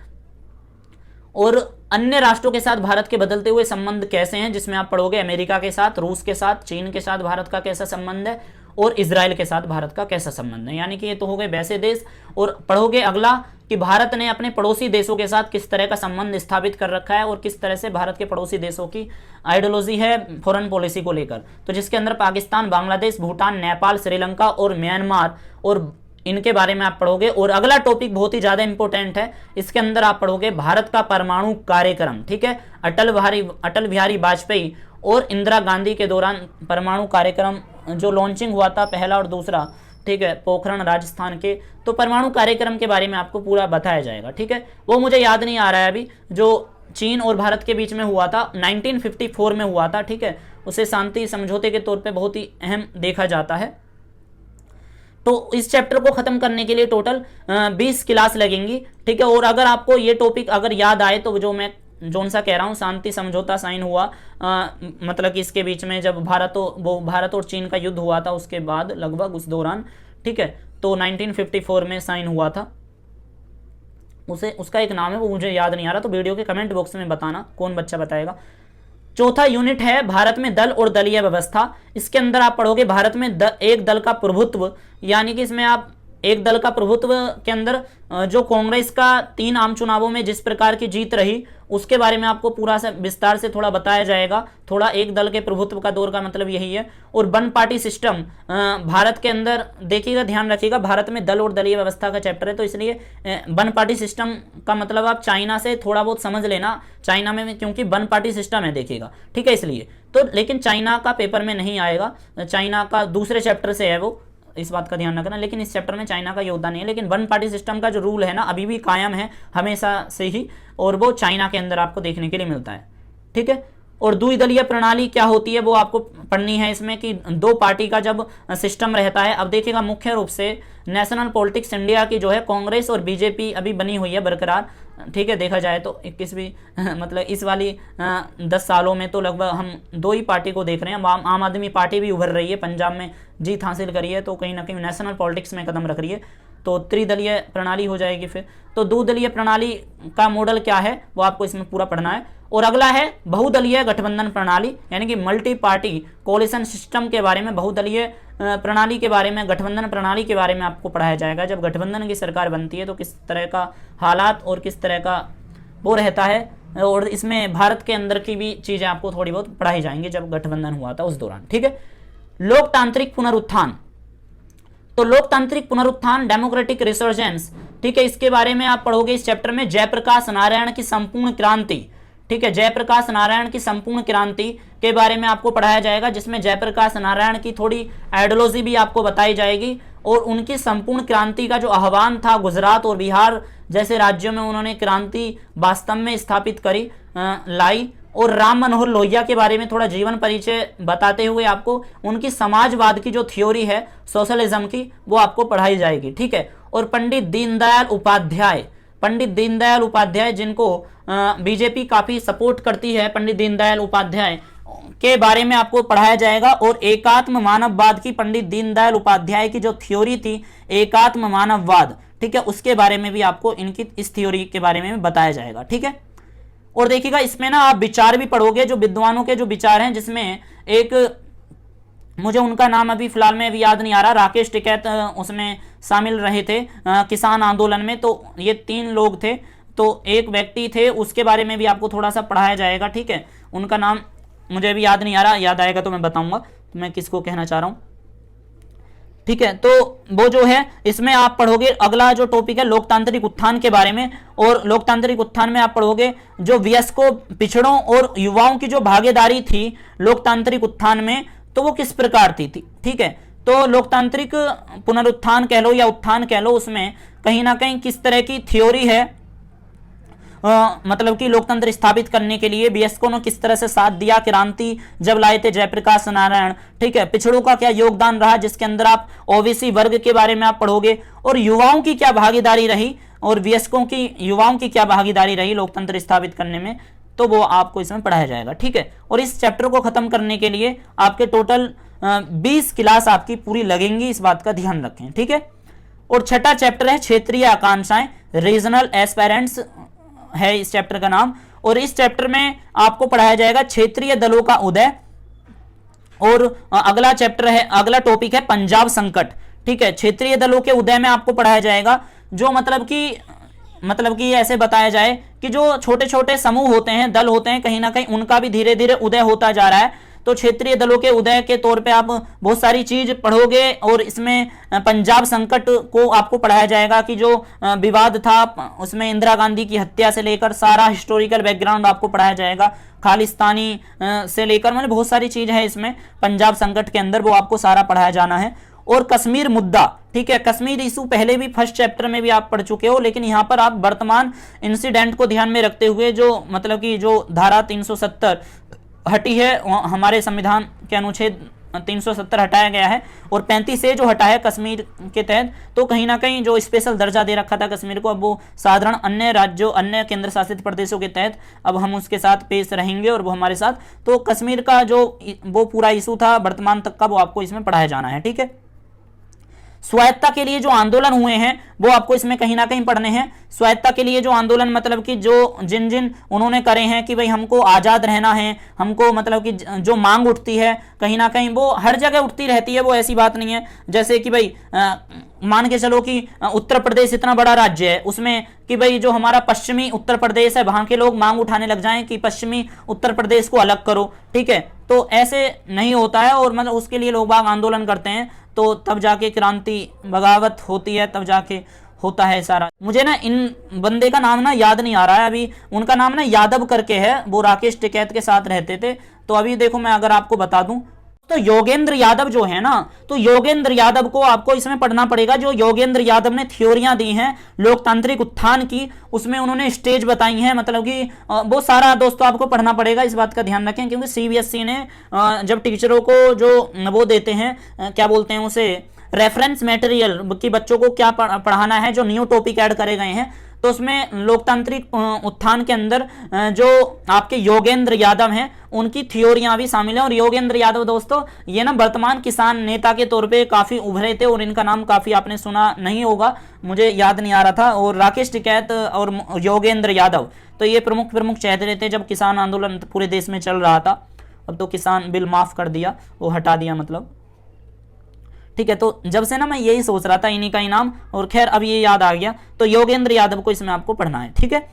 और अन्य राष्ट्रों के साथ भारत के बदलते हुए संबंध कैसे हैं, जिसमें आप पढ़ोगे अमेरिका के साथ, रूस के साथ, चीन के साथ भारत का कैसा संबंध है, और इजराइल के साथ भारत का कैसा संबंध है, यानी कि ये तो हो गए वैसे देश। और पढ़ोगे अगला कि भारत ने अपने पड़ोसी देशों के साथ किस तरह का संबंध स्थापित कर रखा है और किस तरह से भारत के पड़ोसी देशों की आइडियोलॉजी है फॉरेन पॉलिसी को लेकर, तो जिसके अंदर पाकिस्तान, बांग्लादेश, भूटान, नेपाल, श्रीलंका और म्यांमार और इनके बारे में आप पढ़ोगे। और अगला टॉपिक बहुत ही ज्यादा इंपॉर्टेंट है, इसके अंदर आप पढ़ोगे भारत का परमाणु कार्यक्रम, ठीक है। अटल बिहारी वाजपेयी और इंदिरा गांधी के दौरान परमाणु कार्यक्रम जो लॉन्चिंग हुआ था पहला और दूसरा, ठीक है, पोखरण राजस्थान के, तो परमाणु कार्यक्रम के बारे में आपको पूरा बताया जाएगा, ठीक है। वो मुझे याद नहीं आ रहा है अभी, जो चीन और भारत के बीच में हुआ था 1954 में हुआ था, ठीक है। उसे शांति समझौते के तौर पे बहुत ही अहम देखा जाता है। तो इस चैप्टर को खत्म करने के लिए टोटल 20 क्लास लगेंगी, ठीक है। और अगर आपको ये टॉपिक अगर याद आए तो जो मैं जोन सा कह रहा हूँ, शांति समझौता साइन हुआ, मतलब कि इसके बीच में जब भारत और चीन का युद्ध हुआ था उसके बाद लगभग उस दौरान, ठीक है, तो 1954 में साइन हुआ था, उसका एक नाम है वो मुझे याद नहीं आ रहा, तो वीडियो के कमेंट बॉक्स में बताना कौन बच्चा बताएगा। चौथा यूनिट है भारत में दल और दलीय व्यवस्था, इसके अंदर आप पढ़ोगे भारत में एक दल का प्रभुत्व, यानी कि इसमें आप एक दल का प्रभुत्व के अंदर जो कांग्रेस का 3 आम चुनावों में जिस प्रकार की जीत रही उसके बारे में आपको पूरा विस्तार से थोड़ा बताया जाएगा। थोड़ा एक दल के प्रभुत्व का दौर का मतलब यही है। और वन पार्टी सिस्टम भारत के अंदर देखिएगा, ध्यान रखिएगा, भारत में दल और दलीय व्यवस्था का चैप्टर है, तो इसलिए वन पार्टी सिस्टम का मतलब आप चाइना से थोड़ा बहुत समझ लेना, चाइना में क्योंकि वन पार्टी सिस्टम है देखिएगा, ठीक है, इसलिए तो। लेकिन चाइना का पेपर में नहीं आएगा, चाइना का दूसरे चैप्टर से है वो, इस बात का ध्यान रखना, लेकिन इस चैप्टर में चाइना का योगदान नहीं है। लेकिन वन पार्टी सिस्टम का जो रूल है ना अभी भी कायम है हमेशा से ही, और वो चाइना के अंदर आपको देखने के लिए मिलता है, ठीक है। और द्विदलीय प्रणाली क्या होती है वो आपको पढ़नी है इसमें, कि दो पार्टी का जब सिस्टम रहता है। अब देखिएगा मुख्य रूप से नेशनल पॉलिटिक्स इंडिया की जो है कांग्रेस और बीजेपी अभी बनी हुई है बरकरार, ठीक है। देखा जाए तो 21वीं मतलब इस वाली 10 सालों में तो लगभग हम दो ही पार्टी को देख रहे हैं। आम आदमी पार्टी भी उभर रही है, पंजाब में जीत हासिल करी है, तो कहीं ना कहीं नेशनल पॉलिटिक्स में कदम रख रही है, तो त्रिदलीय प्रणाली हो जाएगी फिर। तो द्विदलीय प्रणाली का मॉडल क्या है वो आपको इसमें पूरा पढ़ना है। और अगला है बहुदलीय गठबंधन प्रणाली, यानी कि मल्टी पार्टी कोलिशन सिस्टम के बारे में, बहुदलीय प्रणाली के बारे में, गठबंधन प्रणाली के बारे में आपको पढ़ाया जाएगा। जब गठबंधन की सरकार बनती है तो किस तरह का हालात और किस तरह का वो रहता है, और इसमें भारत के अंदर की भी चीज़ें आपको थोड़ी बहुत पढ़ाई जाएंगी जब गठबंधन हुआ था उस दौरान, ठीक है। लोकतांत्रिक पुनरुत्थान, तो लोकतांत्रिक पुनरुत्थान डेमोक्रेटिक रिसर्जेंस, ठीक है, इसके बारे में आप पढ़ोगे इस चैप्टर में। जयप्रकाश नारायण की संपूर्ण क्रांति, ठीक है, जयप्रकाश नारायण की संपूर्ण क्रांति के बारे में आपको पढ़ाया जाएगा, जिसमें जयप्रकाश नारायण की थोड़ी आइडियोलॉजी भी आपको बताई जाएगी और उनकी संपूर्ण क्रांति का जो आह्वान था गुजरात और बिहार जैसे राज्यों में उन्होंने क्रांति वास्तव में स्थापित करी, लाई। और राम मनोहर लोहिया के बारे में थोड़ा जीवन परिचय बताते हुए आपको उनकी समाजवाद की जो थ्योरी है सोशलिज्म की वो आपको पढ़ाई जाएगी, ठीक है। और पंडित दीनदयाल उपाध्याय, पंडित दीनदयाल उपाध्याय जिनको बीजेपी काफी सपोर्ट करती है, पंडित दीनदयाल उपाध्याय के बारे में आपको पढ़ाया जाएगा। और एकात्म मानववाद की, पंडित दीनदयाल उपाध्याय की जो थ्योरी थी एकात्म मानववाद, ठीक है, उसके बारे में भी आपको इनकी इस थ्योरी के बारे में बताया जाएगा, ठीक है। और देखिएगा इसमें ना आप विचार भी पढ़ोगे, जो विद्वानों के जो विचार हैं, जिसमें एक मुझे उनका नाम अभी फिलहाल में अभी याद नहीं आ रहा, राकेश टिकैत उसमें शामिल रहे थे किसान आंदोलन में, तो ये 3 लोग थे, तो एक व्यक्ति थे, उसके बारे में भी आपको थोड़ा सा पढ़ाया जाएगा, ठीक है। उनका नाम मुझे अभी याद नहीं आ रहा, याद आएगा तो मैं बताऊंगा तो मैं किसको कहना चाह रहा हूं, ठीक है। तो वो जो है इसमें आप पढ़ोगे, अगला जो टॉपिक है लोकतांत्रिक उत्थान के बारे में, और लोकतांत्रिक उत्थान में आप पढ़ोगे जो वयस्कों, पिछड़ों और युवाओं की जो भागीदारी थी लोकतांत्रिक उत्थान में, तो वो किस प्रकार थी, ठीक है। तो लोकतांत्रिक पुनरुत्थान कह लो या उत्थान कह लो, उसमें कहीं ना कहीं किस तरह की थ्योरी है, मतलब कि लोकतंत्र स्थापित करने के लिए वयस्कों ने किस तरह से साथ दिया, क्रांति जब लाए थे जयप्रकाश नारायण, ठीक है। पिछड़ों का क्या योगदान रहा, जिसके अंदर आप ओबीसी वर्ग के बारे में आप पढ़ोगे, और युवाओं की क्या भागीदारी रही, और वयस्कों की, युवाओं की क्या भागीदारी रही लोकतंत्र स्थापित करने में, तो वो आपको इसमें पढ़ाया जाएगा, ठीक है। और इस चैप्टर को खत्म करने के लिए आपके टोटल 20 क्लास आपकी पूरी लगेंगी, इस बात का ध्यान रखें, ठीक है। और छठा चैप्टर है क्षेत्रीय आकांक्षाएं, रीजनल एस्पायरेंट्स है इस चैप्टर का नाम, और इस चैप्टर में आपको पढ़ाया जाएगा क्षेत्रीय दलों का उदय। और अगला चैप्टर है, अगला टॉपिक है पंजाब संकट, ठीक है। क्षेत्रीय दलों के उदय में आपको पढ़ाया जाएगा जो मतलब कि ऐसे बताया जाए कि जो छोटे छोटे समूह होते हैं, दल होते हैं, कहीं ना कहीं उनका भी धीरे धीरे उदय होता जा रहा है। तो क्षेत्रीय दलों के उदय के तौर पे आप बहुत सारी चीज पढ़ोगे, और इसमें पंजाब संकट को आपको पढ़ाया जाएगा कि जो विवाद था उसमें इंदिरा गांधी की हत्या से लेकर सारा हिस्टोरिकल बैकग्राउंड आपको पढ़ाया जाएगा, खालिस्तानी से लेकर, मतलब बहुत सारी चीज है इसमें पंजाब संकट के अंदर, वो आपको सारा पढ़ाया जाना है। और कश्मीर मुद्दा, ठीक है, कश्मीर इशू पहले भी फर्स्ट चैप्टर में भी आप पढ़ चुके हो, लेकिन यहाँ पर आप वर्तमान इंसिडेंट को ध्यान में रखते हुए जो मतलब कि जो धारा 370 हटी है, हमारे संविधान के अनुच्छेद 370 हटाया गया है, और 35 से जो हटा है कश्मीर के तहत, तो कहीं ना कहीं जो स्पेशल दर्जा दे रखा था कश्मीर को, अब वो साधारण अन्य राज्यों, अन्य केंद्र शासित प्रदेशों के तहत अब हम उसके साथ पेश रहेंगे, और वो हमारे साथ, तो कश्मीर का जो वो पूरा इशू था वर्तमान तक का, वो आपको इसमें पढ़ाया जाना है, ठीक है। स्वायत्ता के लिए जो आंदोलन हुए हैं वो आपको इसमें कहीं ना कहीं पढ़ने हैं। स्वायत्ता के लिए जो आंदोलन मतलब कि जो जिन जिन उन्होंने करे हैं कि भाई हमको आज़ाद रहना है, हमको मतलब कि जो मांग उठती है कहीं ना कहीं वो हर जगह उठती रहती है, वो ऐसी बात नहीं है। जैसे कि भाई मान के चलो कि उत्तर प्रदेश इतना बड़ा राज्य है, उसमें कि भाई जो हमारा पश्चिमी उत्तर प्रदेश है वहां के लोग मांग उठाने लग जाएं कि पश्चिमी उत्तर प्रदेश को अलग करो, ठीक है, तो ऐसे नहीं होता है। और मतलब उसके लिए लोग बाग आंदोलन करते हैं, तो तब जाके क्रांति बगावत होती है, तब जाके होता है सारा। मुझे ना इन बंदे का नाम ना याद नहीं आ रहा है अभी, उनका नाम ना यादव करके है, वो राकेश टिकैत के साथ रहते थे। तो अभी देखो मैं अगर आपको बता दूं तो योगेंद्र यादव जो है ना, तो योगेंद्र यादव को आपको इसमें पढ़ना पड़ेगा। जो योगेंद्र यादव ने थ्योरियां दी हैं लोकतांत्रिक उत्थान की, उसमें उन्होंने स्टेज बताई हैं, मतलब कि वो सारा दोस्तों आपको पढ़ना पड़ेगा। इस बात का ध्यान रखें, क्योंकि सीबीएसई ने जब टीचरों को जो वो देते हैं, क्या बोलते हैं उसे, रेफरेंस मटेरियल कि बच्चों को क्या पढ़ाना है, जो न्यू टॉपिक ऐड करे गए हैं, तो उसमें लोकतांत्रिक उत्थान के अंदर जो आपके योगेंद्र यादव हैं उनकी थ्योरियां भी शामिल हैं। और योगेंद्र यादव दोस्तों ये ना वर्तमान किसान नेता के तौर पे काफी उभरे थे, और इनका नाम काफी आपने सुना नहीं होगा, मुझे याद नहीं आ रहा था। और राकेश टिकैत और योगेंद्र यादव तो ये प्रमुख चेहरे थे जब किसान आंदोलन पूरे देश में चल रहा था। अब तो किसान बिल माफ कर दिया, वो हटा दिया मतलब, ठीक है। तो जब से ना मैं यही सोच रहा था इन्हीं का इनाम, और खैर अब ये याद आ गया। तो योगेंद्र यादव को इसमें आपको पढ़ना है, ठीक है।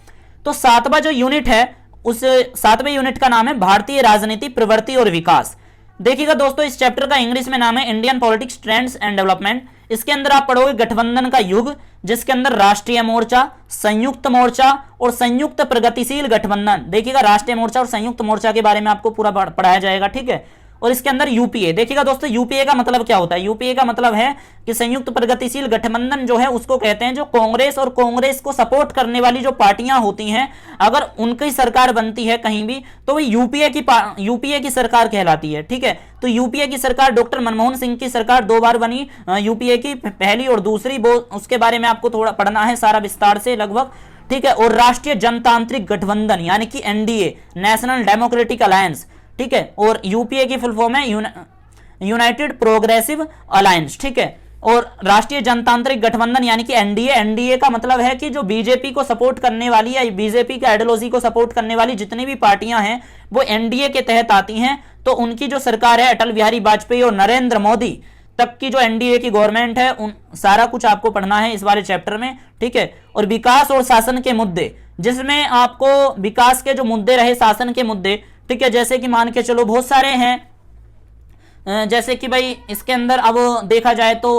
तो 7वां जो यूनिट है, उस 7वें यूनिट का नाम है भारतीय राजनीति, प्रवृत्ति और विकास। देखिएगा दोस्तों, इस चैप्टर का इंग्लिश में नाम है Indian politics trends and development. इसके अंदर आप पढ़ोगे गठबंधन का युग, जिसके अंदर राष्ट्रीय मोर्चा, संयुक्त मोर्चा और संयुक्त प्रगतिशील गठबंधन। देखिएगा राष्ट्रीय मोर्चा और संयुक्त मोर्चा के बारे में आपको पूरा पढ़ाया जाएगा, ठीक है। और इसके अंदर यूपीए, देखिएगा दोस्तों यूपीए का मतलब क्या होता है। यूपीए का मतलब है कि संयुक्त प्रगतिशील गठबंधन जो है उसको कहते हैं जो कांग्रेस और कांग्रेस को सपोर्ट करने वाली जो पार्टियां होती हैं, अगर उनकी सरकार बनती है कहीं भी तो वो यूपीए की सरकार कहलाती है, ठीक है। तो यूपीए की सरकार, डॉक्टर मनमोहन सिंह की सरकार 2 बार बनी, यूपीए की पहली और दूसरी, वो उसके बारे में आपको थोड़ा पढ़ना है सारा विस्तार से लगभग, ठीक है। और राष्ट्रीय जनतांत्रिक गठबंधन यानी कि एनडीए, नेशनल डेमोक्रेटिक अलायंस, ठीक है। और यूपीए की फुल फॉर्म है यूनाइटेड प्रोग्रेसिव अलायंस, ठीक है। और राष्ट्रीय जनतांत्रिक गठबंधन यानी कि एनडीए, एनडीए का मतलब है कि जो बीजेपी को सपोर्ट करने वाली या बीजेपी के आइडियोलॉजी को सपोर्ट करने वाली जितनी भी पार्टियां हैं वो एनडीए के तहत आती हैं। तो उनकी जो सरकार है, अटल बिहारी वाजपेयी और नरेंद्र मोदी तक की जो एनडीए की गवर्नमेंट है, उन सारा कुछ आपको पढ़ना है इस वाले चैप्टर में, ठीक है। और विकास और शासन के मुद्दे, जिसमें आपको विकास के जो मुद्दे रहे, शासन के मुद्दे, ठीक है। जैसे कि मान के चलो बहुत सारे हैं, जैसे कि भाई इसके अंदर अब देखा जाए तो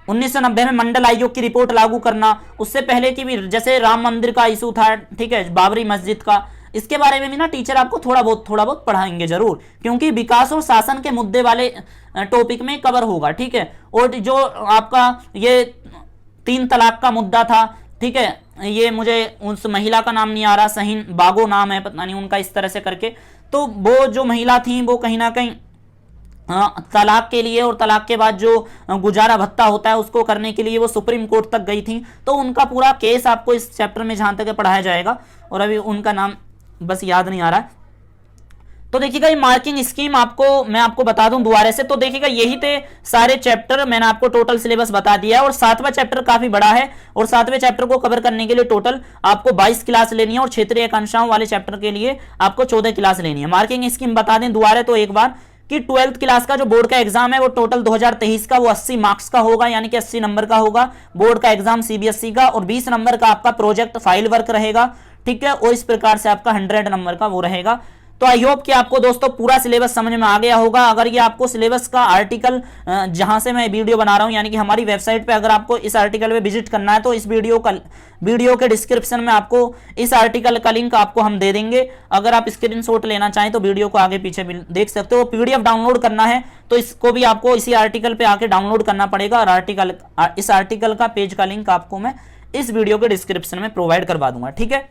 1990 में मंडल आयोग की रिपोर्ट लागू करना, उससे पहले की भी जैसे राम मंदिर का इशू था, ठीक है, बाबरी मस्जिद का, इसके बारे में भी ना टीचर आपको थोड़ा बहुत पढ़ाएंगे जरूर, क्योंकि विकास और शासन के मुद्दे वाले टॉपिक में कवर होगा, ठीक है। और जो आपका ये 3 तलाक का मुद्दा था, ठीक है, ये मुझे उस महिला का नाम नहीं आ रहा, सहीन बागो नाम है, पता नहीं उनका, इस तरह से करके, तो वो जो महिला थी वो कहीं ना कहीं तलाक के लिए और तलाक के बाद जो गुजारा भत्ता होता है उसको करने के लिए वो सुप्रीम कोर्ट तक गई थी। तो उनका पूरा केस आपको इस चैप्टर में जहां तक पढ़ाया जाएगा, और अभी उनका नाम बस याद नहीं आ रहा है। तो देखिएगा ये मार्किंग स्कीम मैं आपको बता दूं दोबारा से। तो देखिएगा यही थे सारे चैप्टर, मैंने आपको टोटल सिलेबस बता दिया है। और 7वां चैप्टर काफी बड़ा है, और 7वें चैप्टर को कवर करने के लिए टोटल आपको 22 क्लास लेनी है, और क्षेत्रीय आकांक्षाओं वाले चैप्टर के लिए आपको 14 क्लास लेनी है। मार्किंग स्कीम बता दें दोबारा तो एक बार कि 12th क्लास का जो बोर्ड का एग्जाम है वो टोटल 2023 का वो 80 मार्क्स का होगा, यानी कि 80 नंबर का होगा बोर्ड का एग्जाम सीबीएसई का, और 20 नंबर का आपका प्रोजेक्ट फाइल वर्क रहेगा, ठीक है। और इस प्रकार से आपका 100 नंबर का वो रहेगा। तो आई होप कि आपको दोस्तों पूरा सिलेबस समझ में आ गया होगा। अगर ये आपको सिलेबस का आर्टिकल जहां से मैं वीडियो बना रहा हूं, यानी कि हमारी वेबसाइट पे अगर आपको इस आर्टिकल पे विजिट करना है तो इस वीडियो के डिस्क्रिप्शन में आपको इस आर्टिकल का लिंक आपको हम दे देंगे। अगर आप स्क्रीनशॉट लेना चाहें तो वीडियो को आगे पीछे देख सकते हो। पीडीएफ डाउनलोड करना है तो इसको भी आपको इसी आर्टिकल पे आके डाउनलोड करना पड़ेगा, और इस आर्टिकल का पेज का लिंक आपको मैं इस वीडियो के डिस्क्रिप्शन में प्रोवाइड करवा दूंगा, ठीक है।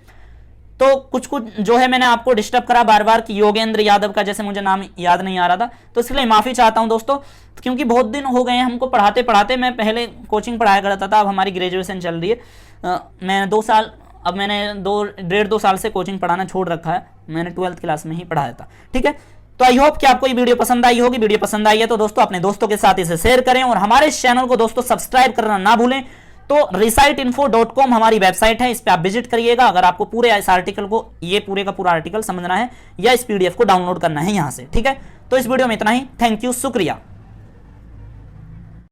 तो कुछ जो है मैंने आपको डिस्टर्ब करा बार बार कि योगेंद्र यादव का जैसे मुझे नाम याद नहीं आ रहा था, तो इसके लिए माफी चाहता हूं दोस्तों, क्योंकि बहुत दिन हो गए हैं हमको पढ़ाते पढ़ाते। मैं पहले कोचिंग पढ़ाया करता था, अब हमारी ग्रेजुएशन चल रही है। मैं 2 साल, अब मैंने 1.5-2 साल से कोचिंग पढ़ाना छोड़ रखा है, मैंने 12th क्लास में ही पढ़ाया था, ठीक है। तो आई होप कि आपको ये वीडियो पसंद आई होगी। वीडियो पसंद आई है तो दोस्तों अपने दोस्तों के साथ इसे शेयर करें, और हमारे इस चैनल को दोस्तों सब्सक्राइब करना ना भूलें। तो reciteinfo.com हमारी वेबसाइट है, इस पे आप विजिट करिएगा अगर आपको पूरे इस आर्टिकल को, ये पूरे का पूरा आर्टिकल समझना है या इस पीडीएफ को डाउनलोड करना है यहां से, ठीक है। तो इस वीडियो में इतना ही, थैंक यू, शुक्रिया।